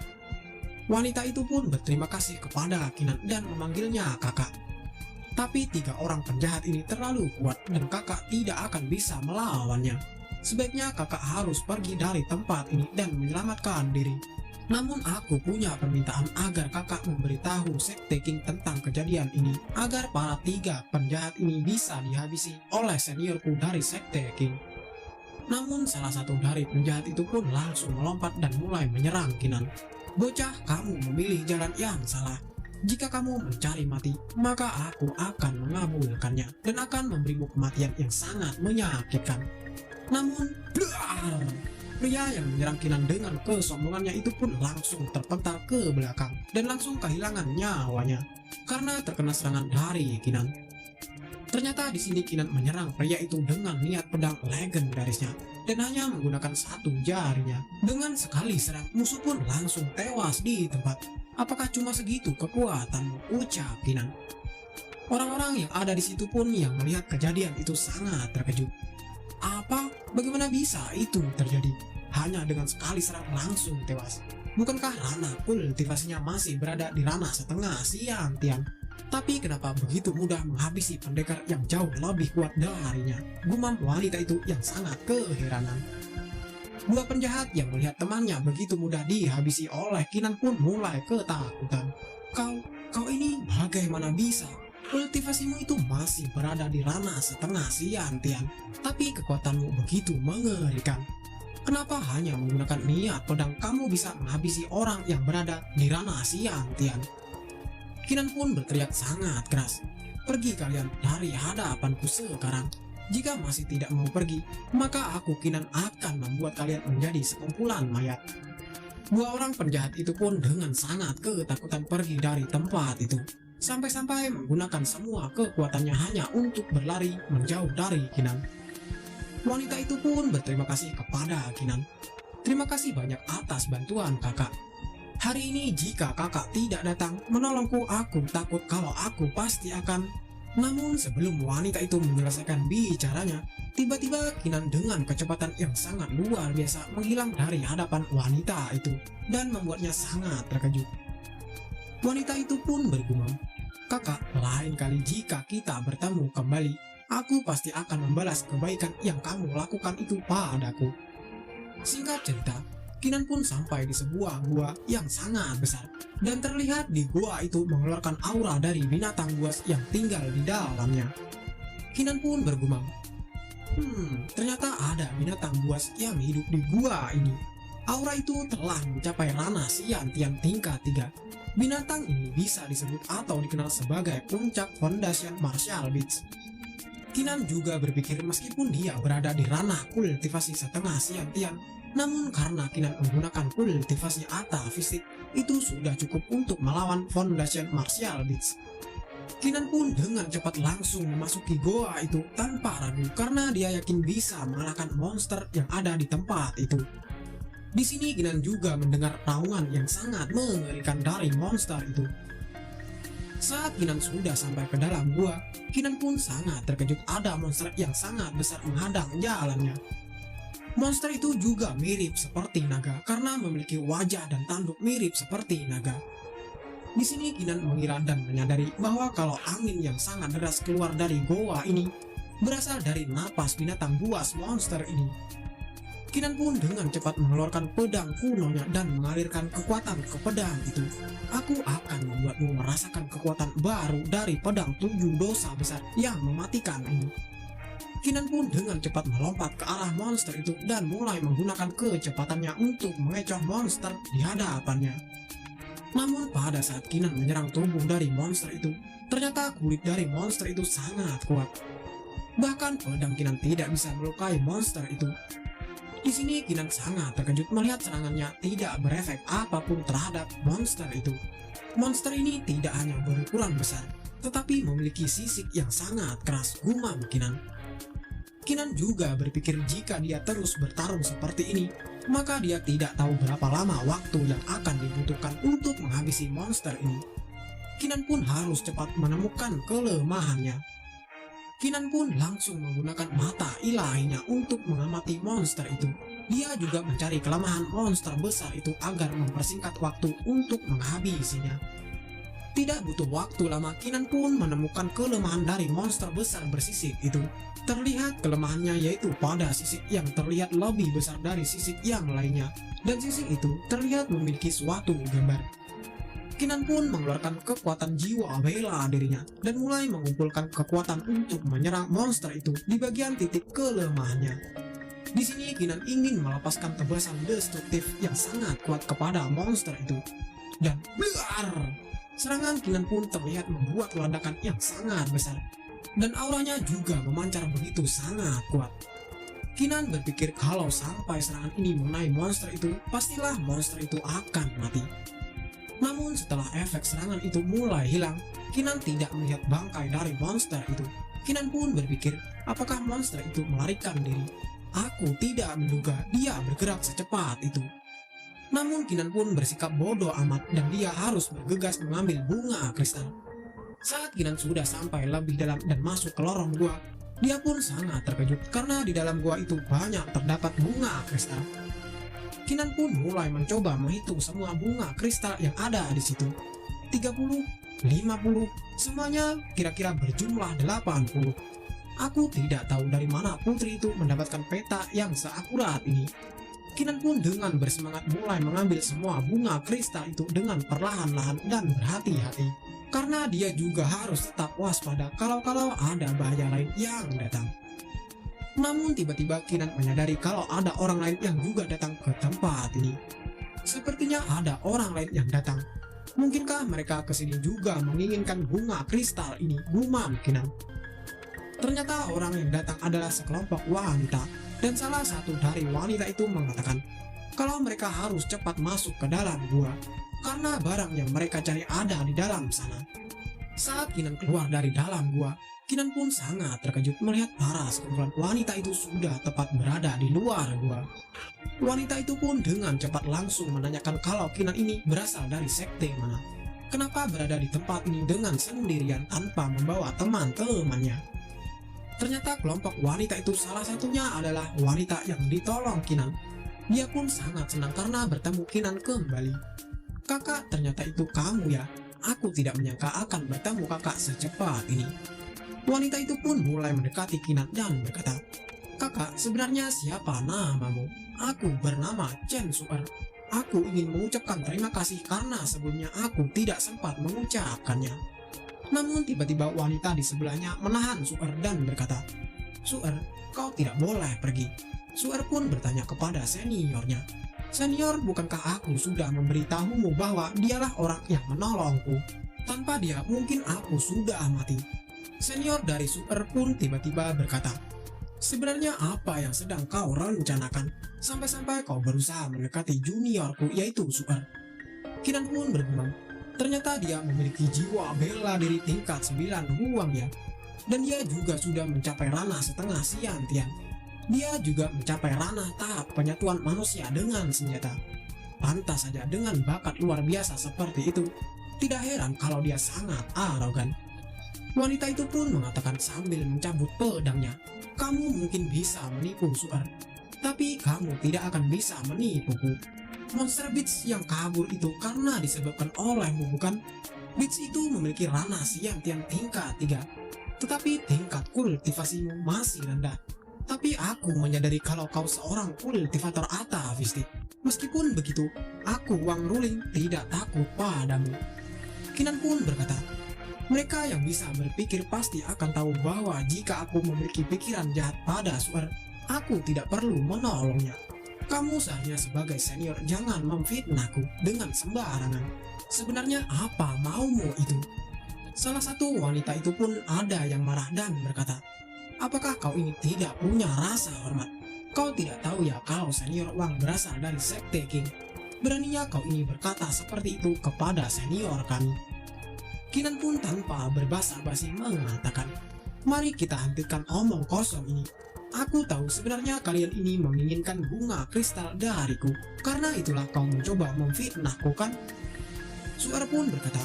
Wanita itu pun berterima kasih kepada Kinan dan memanggilnya kakak. Tapi 3 orang penjahat ini terlalu kuat dan kakak tidak akan bisa melawannya. Sebaiknya kakak harus pergi dari tempat ini dan menyelamatkan diri. Namun aku punya permintaan agar kakak memberitahu Sekte King tentang kejadian ini, agar para 3 penjahat ini bisa dihabisi oleh seniorku dari Sekte King. Namun salah satu dari penjahat itu pun langsung melompat dan mulai menyerang Kinan. "Bocah, kamu memilih jalan yang salah. Jika kamu mencari mati, maka aku akan mengabulkannya dan akan memberimu kematian yang sangat menyakitkan." Namun, blar! Pria yang menyerang Kinan dengan kesombongannya itu pun langsung terpental ke belakang dan langsung kehilangan nyawanya karena terkena serangan dari Kinan. Ternyata di sini Kinan menyerang pria itu dengan niat pedang legendarisnya dan hanya menggunakan satu jarinya. Dengan sekali serang, musuh pun langsung tewas di tempat. "Apakah cuma segitu kekuatanmu?" ucap Kinan. Orang-orang yang ada di situ pun yang melihat kejadian itu sangat terkejut. "Apa? Bagaimana bisa itu terjadi? Hanya dengan sekali serang langsung tewas. Bukankah ranah kultivasinya masih berada di ranah setengah siang Tian? Tapi kenapa begitu mudah menghabisi pendekar yang jauh lebih kuat darinya?" gumam wanita itu yang sangat keheranan. Dua penjahat yang melihat temannya begitu mudah dihabisi oleh Kinan pun mulai ketakutan. Kau ini bagaimana bisa? Kultivasimu itu masih berada di ranah setengah siang Tian, tapi kekuatanmu begitu mengerikan. Kenapa hanya menggunakan niat pedang kamu bisa menghabisi orang yang berada di ranah siang Tian?" Kinan pun berteriak sangat keras. "Pergi kalian dari hadapanku sekarang. Jika masih tidak mau pergi, maka aku Kinan akan membuat kalian menjadi sekumpulan mayat." Dua orang penjahat itu pun dengan sangat ketakutan pergi dari tempat itu, sampai-sampai menggunakan semua kekuatannya hanya untuk berlari menjauh dari Kinan. Wanita itu pun berterima kasih kepada Kinan. "Terima kasih banyak atas bantuan kakak. Hari ini jika kakak tidak datang menolongku, aku takut kalau aku pasti akan..." Namun sebelum wanita itu menyelesaikan bicaranya, tiba-tiba Kinan dengan kecepatan yang sangat luar biasa menghilang dari hadapan wanita itu dan membuatnya sangat terkejut. Wanita itu pun bergumam, "Kakak, lain kali jika kita bertemu kembali, aku pasti akan membalas kebaikan yang kamu lakukan itu padaku." Singkat cerita, Kinan pun sampai di sebuah gua yang sangat besar, dan terlihat di gua itu mengeluarkan aura dari binatang buas yang tinggal di dalamnya. Kinan pun bergumam, ternyata ada binatang buas yang hidup di gua ini. Aura itu telah mencapai ranah Sian Tian tingkat 3. Binatang ini bisa disebut atau dikenal sebagai puncak Foundation Martial Beats. Kinan juga berpikir meskipun dia berada di ranah kultivasi setengah Sian Tian, namun karena Kinan menggunakan kultivasi Ata fisik, itu sudah cukup untuk melawan Foundation Martial Beats. Kinan pun dengan cepat langsung memasuki goa itu tanpa ragu karena dia yakin bisa mengalahkan monster yang ada di tempat itu. Di sini Kinan juga mendengar raungan yang sangat mengerikan dari monster itu. Saat Kinan sudah sampai ke dalam gua, Kinan pun sangat terkejut ada monster yang sangat besar menghadang jalannya. Monster itu juga mirip seperti naga karena memiliki wajah dan tanduk mirip seperti naga. Di sini Kinan mengira dan menyadari bahwa kalau angin yang sangat deras keluar dari goa ini berasal dari napas binatang buas monster ini. Kinan pun dengan cepat mengeluarkan pedang kunonya dan mengalirkan kekuatan ke pedang itu. "Aku akan membuatmu merasakan kekuatan baru dari pedang 7 dosa besar yang mematikan ini." Kinan pun dengan cepat melompat ke arah monster itu dan mulai menggunakan kecepatannya untuk mengecoh monster di hadapannya. Namun pada saat Kinan menyerang tubuh dari monster itu, ternyata kulit dari monster itu sangat kuat. Bahkan pedang Kinan tidak bisa melukai monster itu. Di sini Kinan sangat terkejut melihat serangannya tidak berefek apapun terhadap monster itu. Monster ini tidak hanya berukuran besar, tetapi memiliki sisik yang sangat keras, gumam Kinan. Kinan juga berpikir jika dia terus bertarung seperti ini, maka dia tidak tahu berapa lama waktu yang akan dibutuhkan untuk menghabisi monster ini. Kinan pun harus cepat menemukan kelemahannya. Kinan pun langsung menggunakan mata ilahinya untuk mengamati monster itu. Dia juga mencari kelemahan monster besar itu agar mempersingkat waktu untuk menghabisinya. Tidak butuh waktu lama, Kinan pun menemukan kelemahan dari monster besar bersisik itu. Terlihat kelemahannya yaitu pada sisik yang terlihat lebih besar dari sisik yang lainnya, dan sisik itu terlihat memiliki suatu gambar. Kinan pun mengeluarkan kekuatan jiwa bela dirinya dan mulai mengumpulkan kekuatan untuk menyerang monster itu di bagian titik kelemahannya. Di sini Kinan ingin melepaskan tebasan destruktif yang sangat kuat kepada monster itu. Dan blar! Serangan Kinan pun terlihat membuat ledakan yang sangat besar. Dan auranya juga memancar begitu sangat kuat. Kinan berpikir kalau sampai serangan ini mengenai monster itu, pastilah monster itu akan mati. Namun setelah efek serangan itu mulai hilang, Kinan tidak melihat bangkai dari monster itu. Kinan pun berpikir, apakah monster itu melarikan diri? Aku tidak menduga dia bergerak secepat itu. Namun Kinan pun bersikap bodoh amat dan dia harus bergegas mengambil bunga kristal. Saat Kinan sudah sampai lebih dalam dan masuk ke lorong gua, dia pun sangat terkejut karena di dalam gua itu banyak terdapat bunga kristal. Kinan pun mulai mencoba menghitung semua bunga kristal yang ada di situ. 30, 50, semuanya kira-kira berjumlah 80. Aku tidak tahu dari mana putri itu mendapatkan peta yang seakurat ini. Kinan pun dengan bersemangat mulai mengambil semua bunga kristal itu dengan perlahan-lahan dan berhati-hati. Karena dia juga harus tetap waspada kalau ada bahaya lain yang datang. Namun tiba-tiba Kinan menyadari kalau ada orang lain yang juga datang ke tempat ini. Sepertinya ada orang lain yang datang. Mungkinkah mereka kesini juga menginginkan bunga kristal ini? Gumam Kinan. Ternyata orang yang datang adalah sekelompok wanita, dan salah satu dari wanita itu mengatakan kalau mereka harus cepat masuk ke dalam gua karena barang yang mereka cari ada di dalam sana. Saat Kinan keluar dari dalam gua, Kinan pun sangat terkejut melihat para sekumpulan wanita itu sudah tepat berada di luar gua. Wanita itu pun dengan cepat langsung menanyakan kalau Kinan ini berasal dari sekte mana. Kenapa berada di tempat ini dengan sendirian tanpa membawa teman-temannya? Ternyata kelompok wanita itu salah satunya adalah wanita yang ditolong Kinan. Dia pun sangat senang karena bertemu Kinan kembali. Kakak, ternyata itu kamu ya. Aku tidak menyangka akan bertemu kakak secepat ini. Wanita itu pun mulai mendekati Kinan dan berkata, kakak, sebenarnya siapa namamu? Aku bernama Chen Su'er. Aku ingin mengucapkan terima kasih karena sebelumnya aku tidak sempat mengucapkannya. Namun tiba-tiba wanita di sebelahnya menahan Su'er dan berkata, Su'er, kau tidak boleh pergi. Su'er pun bertanya kepada seniornya, senior, bukankah aku sudah memberitahumu bahwa dialah orang yang menolongku? Tanpa dia mungkin aku sudah mati. Senior dari Su'er pun tiba-tiba berkata, sebenarnya apa yang sedang kau rencanakan sampai-sampai kau berusaha mendekati juniorku yaitu Su'er? Kinan pun bergumam, ternyata dia memiliki jiwa bela diri tingkat 9 huang ya. Dan dia juga sudah mencapai ranah setengah Xiantian. Dia juga mencapai ranah tahap penyatuan manusia dengan senjata. Pantas saja dengan bakat luar biasa seperti itu. Tidak heran kalau dia sangat arogan. Wanita itu pun mengatakan sambil mencabut pedangnya, kamu mungkin bisa menipu Su'er, tapi kamu tidak akan bisa menipuku. Monster Beats yang kabur itu karena disebabkan olehmu, bukan? Beats itu memiliki ranah Xiantian tingkat 3, tetapi tingkat kultivasimu masih rendah. Tapi aku menyadari kalau kau seorang kultivator atavistik. Meskipun begitu, aku Wang Ruling tidak takut padamu. Kinan pun berkata, mereka yang bisa berpikir pasti akan tahu bahwa jika aku memiliki pikiran jahat pada Su'er, aku tidak perlu menolongnya. Kamu seharusnya sebagai senior jangan memfitnahku dengan sembarangan. Sebenarnya apa maumu itu? Salah satu wanita itu pun ada yang marah dan berkata, apakah kau ini tidak punya rasa hormat? Kau tidak tahu ya kalau senior Wang berasal dari sekte King? Beraninya kau ini berkata seperti itu kepada senior kami. Kinan pun tanpa berbasa-basi mengatakan, mari kita hentikan omong kosong ini. Aku tahu sebenarnya kalian ini menginginkan bunga kristal dariku. Karena itulah kau mencoba memfitnahku, kan? Su'er pun berkata,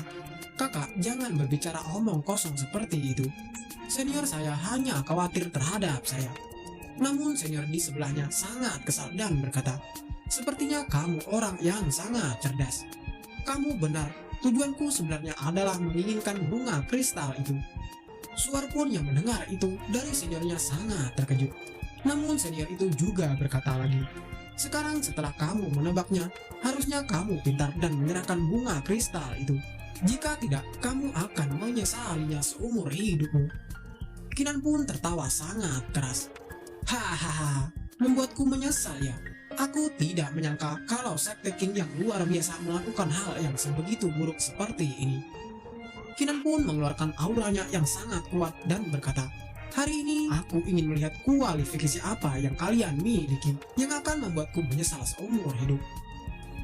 kakak jangan berbicara omong kosong seperti itu. Senior saya hanya khawatir terhadap saya. Namun senior di sebelahnya sangat kesal dan berkata, sepertinya kamu orang yang sangat cerdas. Kamu benar, tujuanku sebenarnya adalah menginginkan bunga kristal itu. Su'er pun yang mendengar itu dari seniornya sangat terkejut. Namun senior itu juga berkata lagi, sekarang setelah kamu menebaknya, harusnya kamu pintar dan menyerahkan bunga kristal itu. Jika tidak, kamu akan menyesalinya seumur hidupmu. Kinan pun tertawa sangat keras. Hahaha, membuatku menyesal ya. Aku tidak menyangka kalau Sekte King yang luar biasa melakukan hal yang sebegitu buruk seperti ini. Kinan pun mengeluarkan auranya yang sangat kuat dan berkata, "Hari ini aku ingin melihat kualifikasi apa yang kalian miliki yang akan membuatku menyesal seumur hidup."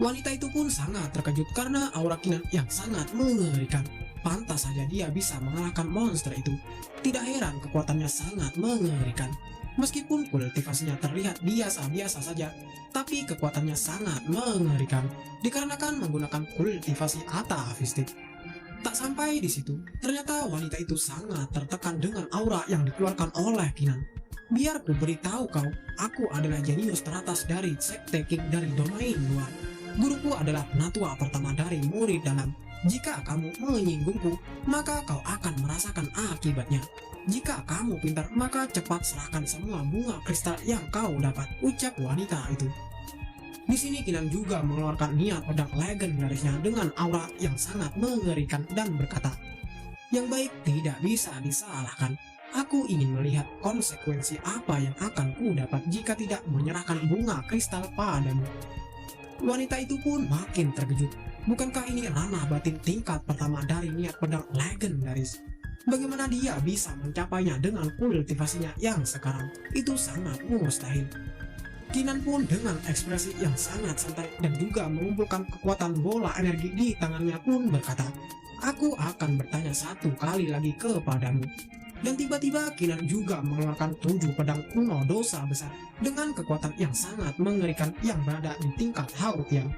Wanita itu pun sangat terkejut karena aura Kinan yang sangat mengerikan. Pantas saja dia bisa mengalahkan monster itu. Tidak heran kekuatannya sangat mengerikan. Meskipun kultivasinya terlihat biasa-biasa saja, tapi kekuatannya sangat mengerikan dikarenakan menggunakan kultivasi atavistik. Tak sampai di situ, ternyata wanita itu sangat tertekan dengan aura yang dikeluarkan oleh Kinan. "Biar ku beritahu kau, aku adalah jenius teratas dari Sekte King dari domain luar. Guruku adalah penatua pertama dari murid dalam. Jika kamu menyinggungku, maka kau akan merasakan akibatnya. Jika kamu pintar, maka cepat serahkan semua bunga kristal yang kau dapat," ucap wanita itu. Di sini Kinan juga mengeluarkan niat pedang legendarisnya dengan aura yang sangat mengerikan dan berkata, "Yang baik tidak bisa disalahkan. Aku ingin melihat konsekuensi apa yang akan ku dapat jika tidak menyerahkan bunga kristal padamu." Wanita itu pun makin terkejut. Bukankah ini ranah batin tingkat pertama dari niat pedang legendaris? Bagaimana dia bisa mencapainya dengan kultivasinya yang sekarang? Itu sangat mustahil. Kinan pun dengan ekspresi yang sangat santai dan juga mengumpulkan kekuatan bola energi di tangannya pun berkata, "Aku akan bertanya satu kali lagi kepadamu." Dan tiba-tiba Kinan juga mengeluarkan 7 pedang kuno dosa besar dengan kekuatan yang sangat mengerikan yang berada di tingkat Hautian.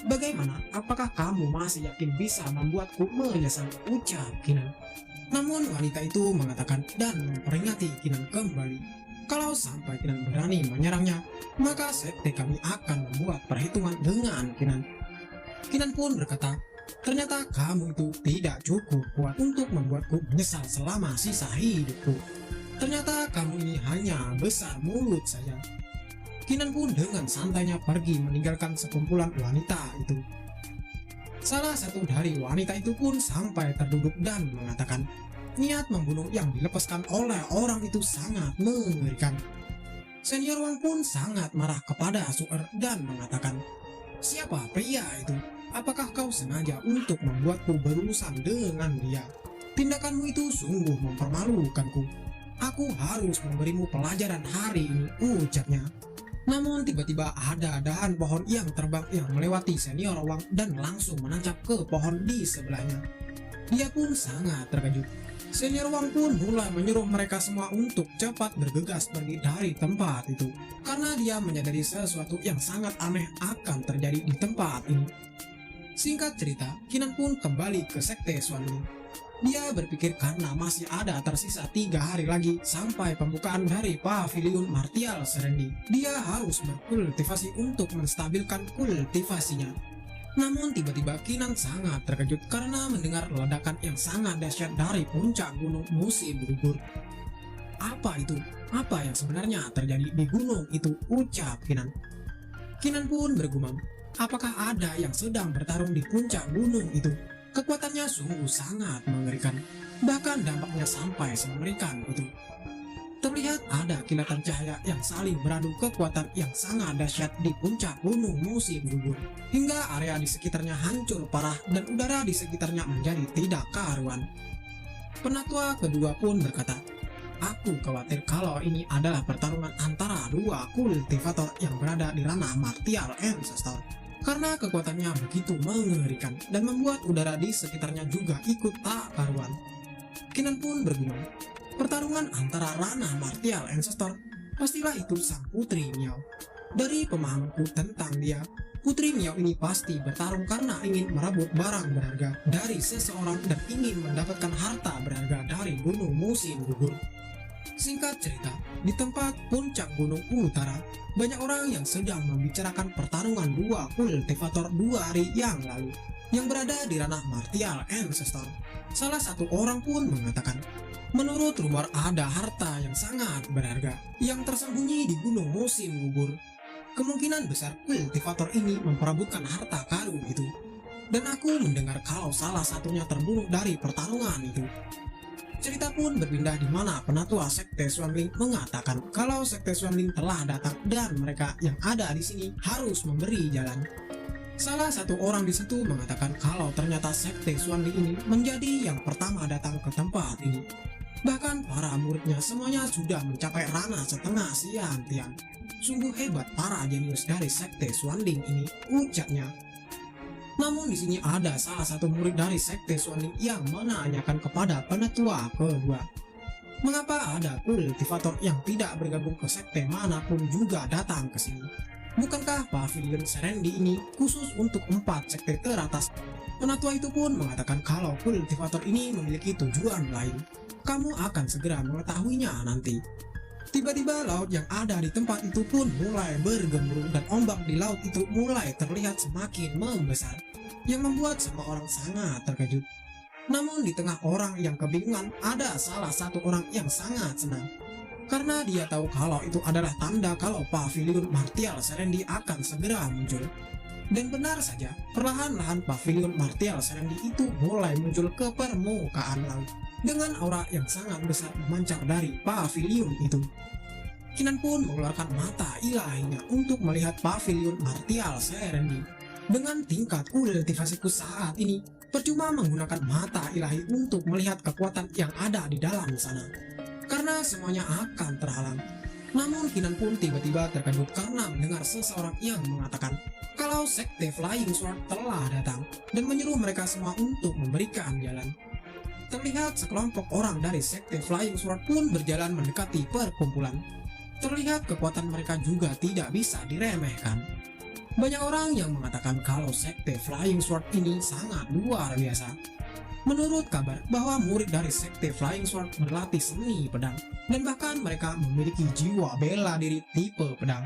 "Bagaimana? Apakah kamu masih yakin bisa membuatku menyesal?" ucap Kinan. Namun wanita itu mengatakan dan memperingati Kinan kembali. Kalau sampai Kinan berani menyerangnya, maka sekte kami akan membuat perhitungan dengan Kinan. Kinan pun berkata, "Ternyata kamu itu tidak cukup kuat untuk membuatku menyesal selama sisa hidupku. Ternyata kamu ini hanya besar mulut saja." Kinan pun dengan santainya pergi meninggalkan sekumpulan wanita itu. Salah satu dari wanita itu pun sampai terduduk dan mengatakan, niat membunuh yang dilepaskan oleh orang itu sangat mengerikan. Senior Wang pun sangat marah kepada Su'er dan mengatakan, "Siapa pria itu? Apakah kau sengaja untuk membuatku berurusan dengan dia? Tindakanmu itu sungguh mempermalukanku. Aku harus memberimu pelajaran hari ini," ucapnya. Namun tiba-tiba ada dahan pohon yang terbang yang melewati senior Wang dan langsung menancap ke pohon di sebelahnya. Dia pun sangat terkejut. Senior Wang pun mulai menyuruh mereka semua untuk cepat bergegas pergi dari tempat itu, karena dia menyadari sesuatu yang sangat aneh akan terjadi di tempat ini. Singkat cerita, Kinan pun kembali ke Sekte Xuanling. Dia berpikir karena masih ada tersisa 3 hari lagi sampai pembukaan dari Pavilion Martial Serendi, dia harus berkultivasi untuk menstabilkan kultivasinya. Namun tiba-tiba Kinan sangat terkejut karena mendengar ledakan yang sangat dahsyat dari puncak gunung musim gugur. "Apa itu? Apa yang sebenarnya terjadi di gunung itu?" ucap Kinan. Kinan pun bergumam, apakah ada yang sedang bertarung di puncak gunung itu? Kekuatannya sungguh sangat mengerikan, bahkan dampaknya sampai semengerikan itu. Terlihat ada kilatan cahaya yang saling beradu kekuatan yang sangat dahsyat di puncak gunung musim gugur, hingga area di sekitarnya hancur parah dan udara di sekitarnya menjadi tidak karuan. Penatua kedua pun berkata, "Aku khawatir kalau ini adalah pertarungan antara 2 kultivator yang berada di ranah Martial Ancestor, karena kekuatannya begitu mengerikan dan membuat udara di sekitarnya juga ikut tak karuan." Kinan pun bergumam, pertarungan antara ranah Martial Ancestor, pastilah itu sang Putri Miao. Dari pemahamanku tentang dia, Putri Miao ini pasti bertarung karena ingin merebut barang berharga dari seseorang dan ingin mendapatkan harta berharga dari gunung musim gugur. Singkat cerita, di tempat puncak gunung utara, banyak orang yang sedang membicarakan pertarungan 2 kultivator 2 hari yang lalu yang berada di ranah Martial Ancestor. Salah satu orang pun mengatakan, menurut rumor ada harta yang sangat berharga yang tersembunyi di gunung musim gugur. Kemungkinan besar kultivator ini memperebutkan harta karun itu. Dan aku mendengar kalau salah satunya terbunuh dari pertarungan itu. Cerita pun berpindah di mana penatua sekte Xuanling mengatakan kalau sekte Xuanling telah datang dan mereka yang ada di sini harus memberi jalan. Salah satu orang di situ mengatakan kalau ternyata sekte Xuanling ini menjadi yang pertama datang ke tempat ini. Bahkan para muridnya semuanya sudah mencapai ranah setengah siang-tiang. Sungguh hebat para jenius dari sekte Xuanling ini, ucapnya. Namun di sini ada salah satu murid dari sekte Xuanling yang menanyakan kepada penatua kedua, mengapa ada kultivator yang tidak bergabung ke sekte manapun juga datang ke sini? Bukankah pavilion Serendi ini khusus untuk 4 sekte teratas? Penatua itu pun mengatakan kalau kultivator ini memiliki tujuan lain. Kamu akan segera mengetahuinya nanti. Tiba-tiba laut yang ada di tempat itu pun mulai bergemuruh dan ombak di laut itu mulai terlihat semakin membesar, yang membuat semua orang sangat terkejut. Namun di tengah orang yang kebingungan ada salah satu orang yang sangat senang, karena dia tahu kalau itu adalah tanda kalau pavilion martial Serendi akan segera muncul. Dan benar saja, perlahan-lahan pavilion martial Serendi itu mulai muncul ke permukaan laut dengan aura yang sangat besar memancar dari pavilion itu. Kinan pun mengeluarkan mata ilahinya untuk melihat pavilion martial Serendi. Dengan tingkat kultivasiku saat ini, percuma menggunakan mata ilahi untuk melihat kekuatan yang ada di dalam sana, karena semuanya akan terhalang. Namun Kinan pun tiba-tiba terkejut karena mendengar seseorang yang mengatakan kalau sekte Flying Sword telah datang dan menyuruh mereka semua untuk memberikan jalan. Terlihat sekelompok orang dari sekte Flying Sword pun berjalan mendekati perkumpulan. Terlihat kekuatan mereka juga tidak bisa diremehkan. Banyak orang yang mengatakan kalau sekte Flying Sword ini sangat luar biasa. Menurut kabar bahwa murid dari sekte Flying Sword berlatih seni pedang dan bahkan mereka memiliki jiwa bela diri tipe pedang.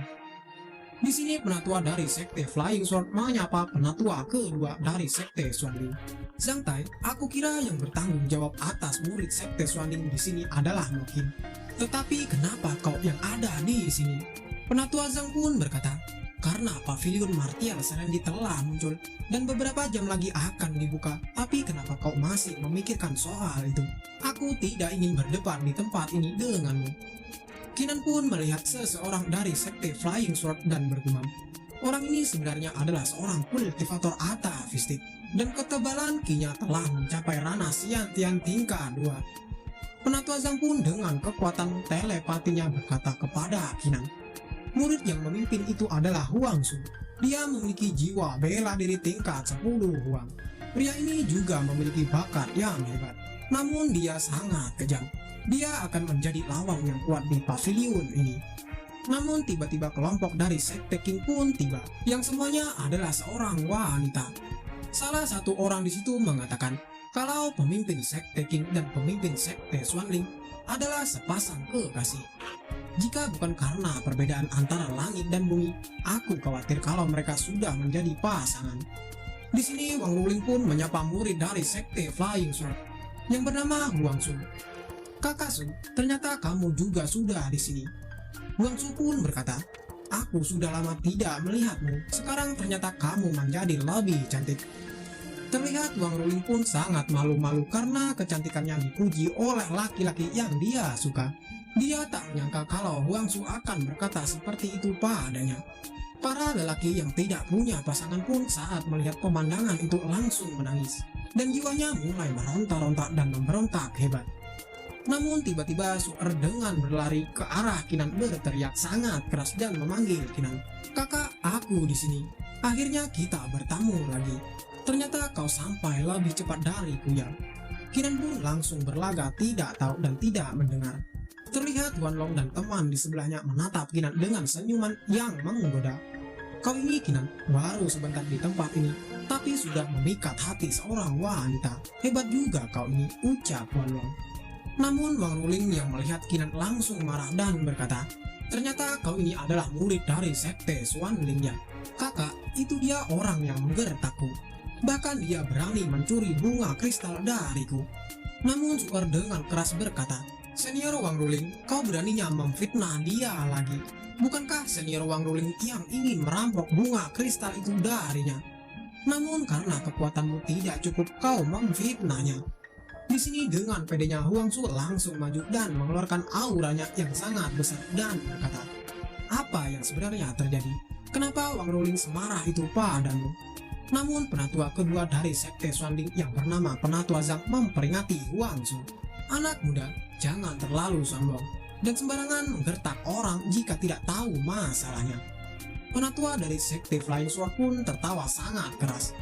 Di sini penatua dari sekte Flying Sword menyapa penatua kedua dari sekte Xuanling. Zhang Tai, aku kira yang bertanggung jawab atas murid sekte Xuanling di sini adalah Mokin. Tetapi kenapa kau yang ada di sini? Penatua Zhang pun berkata, karena pavilion martial Serendi telah muncul dan beberapa jam lagi akan dibuka. Tapi kenapa kau masih memikirkan soal itu? Aku tidak ingin berdebat di tempat ini denganmu. Kinan pun melihat seseorang dari sekte Flying Sword dan bergumam, orang ini sebenarnya adalah seorang kultivator atavistik dan ketebalan kinya telah mencapai ranah Xiantian tingkat 2. Penatua Zhang pun dengan kekuatan telepatinya berkata kepada Kinan, murid yang memimpin itu adalah Huang Su. Dia memiliki jiwa bela diri tingkat 10 Huang. Pria ini juga memiliki bakat yang hebat, namun dia sangat kejam. Dia akan menjadi lawang yang kuat di pavilion ini. Namun tiba-tiba kelompok dari sekte King pun tiba, yang semuanya adalah seorang wanita. Salah satu orang di situ mengatakan kalau pemimpin sekte King dan pemimpin sekte Xuanling adalah sepasang kekasih. Jika bukan karena perbedaan antara langit dan bumi, aku khawatir kalau mereka sudah menjadi pasangan. Di sini Wang Ruling pun menyapa murid dari sekte Flying Sword yang bernama Huang Su. Kakak Su, ternyata kamu juga sudah di sini. Huang Su pun berkata, aku sudah lama tidak melihatmu. Sekarang ternyata kamu menjadi lebih cantik. Terlihat Wang Ruling pun sangat malu-malu karena kecantikannya dipuji oleh laki-laki yang dia suka. Dia tak menyangka kalau Huang Su akan berkata seperti itu padanya. Para lelaki yang tidak punya pasangan pun saat melihat pemandangan itu langsung menangis, dan jiwanya mulai meronta-ronta dan memberontak hebat. Namun tiba-tiba Su'er dengan berlari ke arah Kinan berteriak sangat keras dan memanggil Kinan, kakak, aku di sini. Akhirnya kita bertemu lagi. Ternyata kau sampai lebih cepat dariku ya. Kinan pun langsung berlaga tidak tahu dan tidak mendengar. Terlihat Wan Long dan teman di sebelahnya menatap Kinan dengan senyuman yang menggoda. Kau ini Kinan, baru sebentar di tempat ini, tapi sudah memikat hati seorang wanita. Hebat juga kau ini, ucap Wan Long. Namun Wang Ruling yang melihat Kinan langsung marah dan berkata, ternyata kau ini adalah murid dari sekte Xuanling ya. Kakak, itu dia orang yang menggertakku. Bahkan dia berani mencuri bunga kristal dariku. Namun Su'er dengan keras berkata, senior Wang Ruling, kau beraninya memfitnah dia lagi. Bukankah senior Wang Ruling yang ingin merampok bunga kristal itu darinya? Namun karena kekuatanmu tidak cukup, kau memfitnahnya. Di sini dengan pedenya Huang Su langsung maju dan mengeluarkan auranya yang sangat besar dan berkata, "Apa yang sebenarnya terjadi? Kenapa Wang Ruling semarah itu padamu?" Namun penatua kedua dari sekte Xuanling yang bernama Penatua Zhang memperingati Huang Su. "Anak muda, jangan terlalu sombong dan sembarangan menggertak orang jika tidak tahu masalahnya." Penatua dari sekte Flying Sword pun tertawa sangat keras.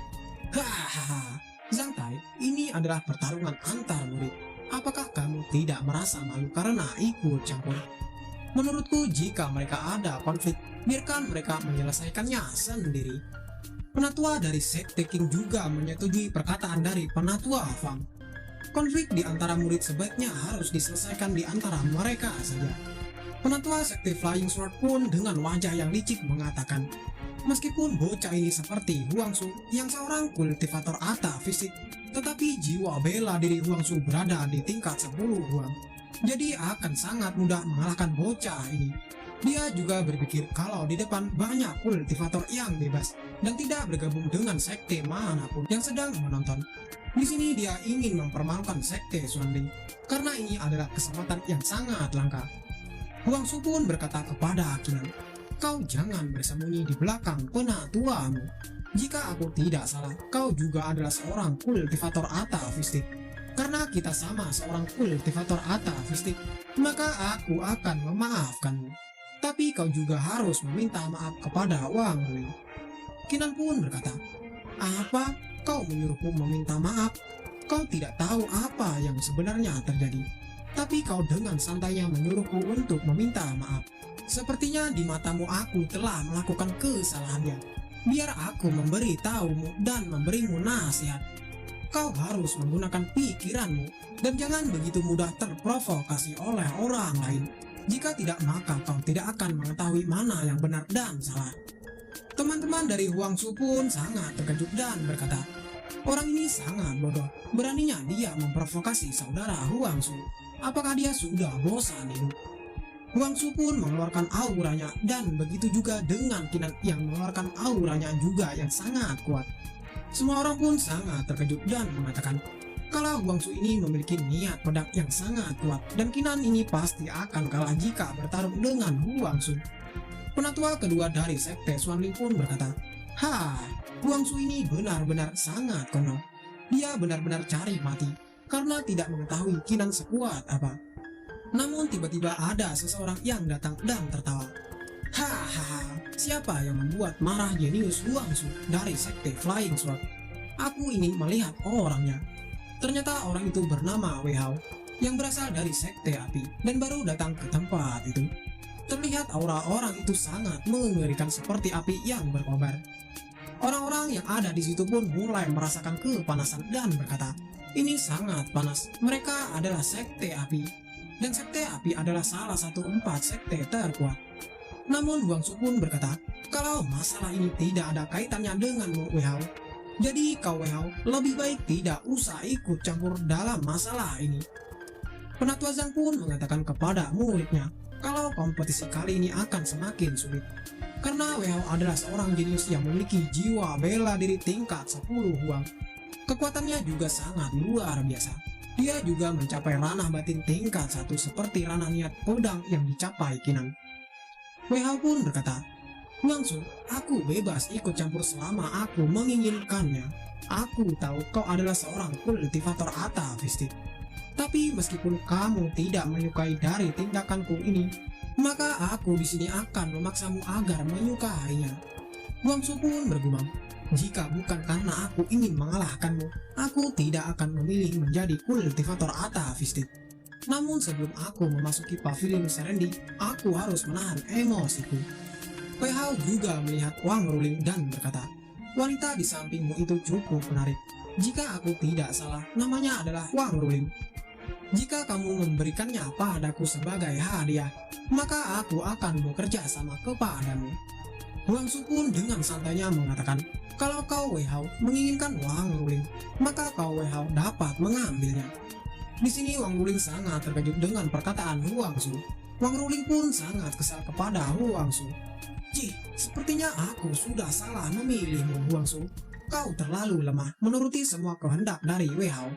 "Hahaha, Zhang Tai, ini adalah pertarungan antar murid. Apakah kamu tidak merasa malu karena ikut campur? Menurutku jika mereka ada konflik, biarkan mereka menyelesaikannya sendiri." Penatua dari sekte King juga menyetujui perkataan dari Penatua Fang. Konflik di antara murid sebaiknya harus diselesaikan di antara mereka saja. Penatua sekte Flying Sword pun dengan wajah yang licik mengatakan, "Meskipun bocah ini seperti Huang Su yang seorang kultivator ata fisik, tetapi jiwa bela diri Huang Su berada di tingkat 10 Huang. Jadi akan sangat mudah mengalahkan bocah ini." Dia juga berpikir kalau di depan banyak kultivator yang bebas dan tidak bergabung dengan sekte manapun yang sedang menonton. Di sini dia ingin mempermalukan sekte Xuanling karena ini adalah kesempatan yang sangat langka. Huang Su pun berkata kepada Qinan, "Kau jangan bersembunyi di belakang penatuamu. Jika aku tidak salah, kau juga adalah seorang kultivator atafistik. Karena kita sama seorang kultivator atafistik, maka aku akan memaafkanmu. Tapi kau juga harus meminta maaf kepada Wang Ruling." Qinan pun berkata, "Apa? Kau menyuruhku meminta maaf? Kau tidak tahu apa yang sebenarnya terjadi. Tapi kau dengan santainya menyuruhku untuk meminta maaf. Sepertinya di matamu aku telah melakukan kesalahannya. Biar aku memberi tahumu dan memberimu nasihat. Kau harus menggunakan pikiranmu dan jangan begitu mudah terprovokasi oleh orang lain. Jika tidak, maka kau tidak akan mengetahui mana yang benar dan salah." Teman-teman dari Huang Su pun sangat terkejut dan berkata, "Orang ini sangat bodoh. Beraninya dia memprovokasi saudara Huang Su. Apakah dia sudah bosan hidup?" Huang Su pun mengeluarkan auranya dan begitu juga dengan Qinan yang mengeluarkan auranya juga yang sangat kuat. Semua orang pun sangat terkejut dan mengatakan, kalau Huang Su ini memiliki niat pedang yang sangat kuat dan Qinan ini pasti akan kalah jika bertarung dengan Huang Su. Penatua kedua dari sekte Xuanling pun berkata, Huang Su ini benar-benar sangat konyol. Dia benar-benar cari mati karena tidak mengetahui Qinan sekuat apa." Namun tiba-tiba ada seseorang yang datang dan tertawa. Siapa yang membuat marah jenius Huang Su dari sekte Flying Sword? Aku ingin melihat orangnya." Ternyata orang itu bernama Wei Hao yang berasal dari sekte api dan baru datang ke tempat itu. Terlihat aura orang itu sangat mengerikan seperti api yang berkobar. Orang-orang yang ada di situ pun mulai merasakan kepanasan dan berkata, "Ini sangat panas. Mereka adalah sekte api dan sekte api adalah salah satu 4 sekte terkuat." Namun Huang Su pun berkata, "Kalau masalah ini tidak ada kaitannya denganmu, Wei Hao. Jadi kau Wei Hao lebih baik tidak usah ikut campur dalam masalah ini." Penatua Zhang pun mengatakan kepada muridnya kalau kompetisi kali ini akan semakin sulit. Karena Wei Hao adalah seorang jenius yang memiliki jiwa bela diri tingkat 10 Huang. Kekuatannya juga sangat luar biasa. Dia juga mencapai ranah batin tingkat 1 seperti ranah niat pedang yang dicapai Qinan. Wei Hao pun berkata, "Huang Su, aku bebas ikut campur selama aku menginginkannya. Aku tahu kau adalah seorang kultivator atafistik. Tapi meskipun kamu tidak menyukai dari tindakanku ini, maka aku di sini akan memaksamu agar menyukainya." Huang Su pun bergumam, "Jika bukan karena aku ingin mengalahkanmu, aku tidak akan memilih menjadi kultivator atafistik. Namun sebelum aku memasuki pavilion Serendi, aku harus menahan emosiku." Wei Hao juga melihat Wang Ruling dan berkata, "Wanita di sampingmu itu cukup menarik. Jika aku tidak salah, namanya adalah Wang Ruling. Jika kamu memberikannya padaku sebagai hadiah, maka aku akan bekerja sama kepadamu." Huang Su pun dengan santainya mengatakan, "Kalau kau Wei Hao menginginkan Wang Ruling, maka kau Wei Hao dapat mengambilnya." Di sini Wang Ruling sangat terkejut dengan perkataan Huang Su. Wang Ruling pun sangat kesal kepada Huang Su. Sepertinya aku sudah salah memilihmu, Huang Su. Kau terlalu lemah menuruti semua kehendak dari Wei Hao."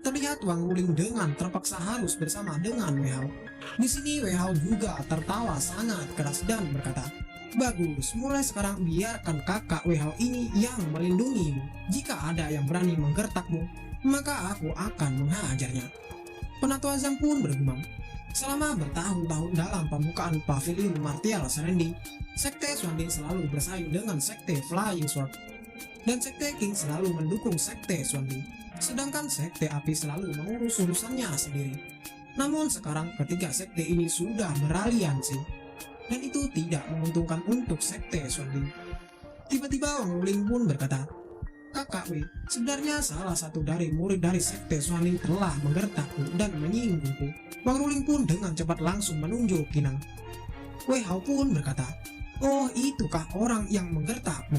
Terlihat Wang Wuling dengan terpaksa harus bersama dengan Wei Hao. Di sini Wei Hao juga tertawa sangat keras dan berkata, "Bagus, mulai sekarang biarkan kakak Wei Hao ini yang melindungimu. Jika ada yang berani menggertakmu, maka aku akan menghajarnya." Penatua Zhang pun bergumam, selama bertahun-tahun dalam pembukaan pavilion martial Serendi, Sekte Xuanlin selalu bersaing dengan Sekte Flying Sword, dan Sekte King selalu mendukung Sekte Xuanlin, sedangkan Sekte Api selalu mengurus urusannya sendiri. Namun sekarang ketiga sekte ini sudah beraliansi, dan itu tidak menguntungkan untuk Sekte Xuanlin. Tiba-tiba Wang Wuling pun berkata, "Kakak Wei, sebenarnya salah satu dari murid dari Sekte Xuanlin telah menggertakku dan menyinggungku." Wang Wuling pun dengan cepat langsung menunjuk Kinang. Wei Hao pun berkata, "Oh, itukah orang yang menggertakmu?"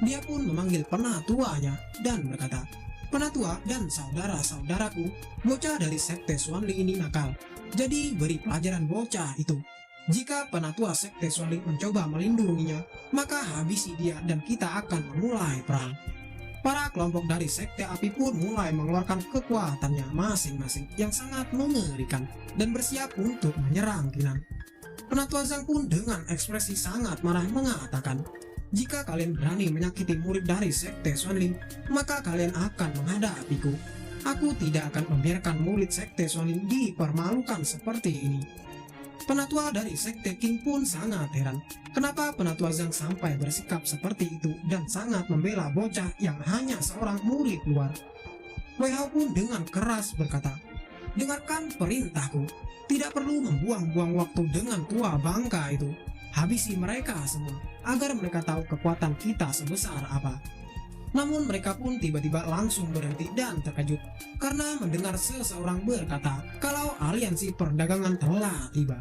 Dia pun memanggil penatuanya dan berkata, "Penatua dan saudara-saudaraku, bocah dari Sekte Xuanlin ini nakal. Jadi beri pelajaran bocah itu. Jika penatua Sekte Xuanlin mencoba melindunginya, maka habisi dia dan kita akan memulai perang." Para kelompok dari Sekte Api pun mulai mengeluarkan kekuatannya masing-masing yang sangat mengerikan dan bersiap untuk menyerang Kinang. Penatua Zhang pun dengan ekspresi sangat marah mengatakan, "Jika kalian berani menyakiti murid dari Sekte Xuanlin, maka kalian akan menghadapiku. Aku tidak akan membiarkan murid Sekte Xuanlin dipermalukan seperti ini." Penatua dari Sekte King pun sangat heran kenapa Penatua Zhang sampai bersikap seperti itu dan sangat membela bocah yang hanya seorang murid luar. Wei Hao pun dengan keras berkata, "Dengarkan perintahku, tidak perlu membuang-buang waktu dengan tua bangka itu. Habisi mereka semua, agar mereka tahu kekuatan kita sebesar apa." Namun mereka pun tiba-tiba langsung berhenti dan terkejut karena mendengar seseorang berkata kalau aliansi perdagangan telah tiba.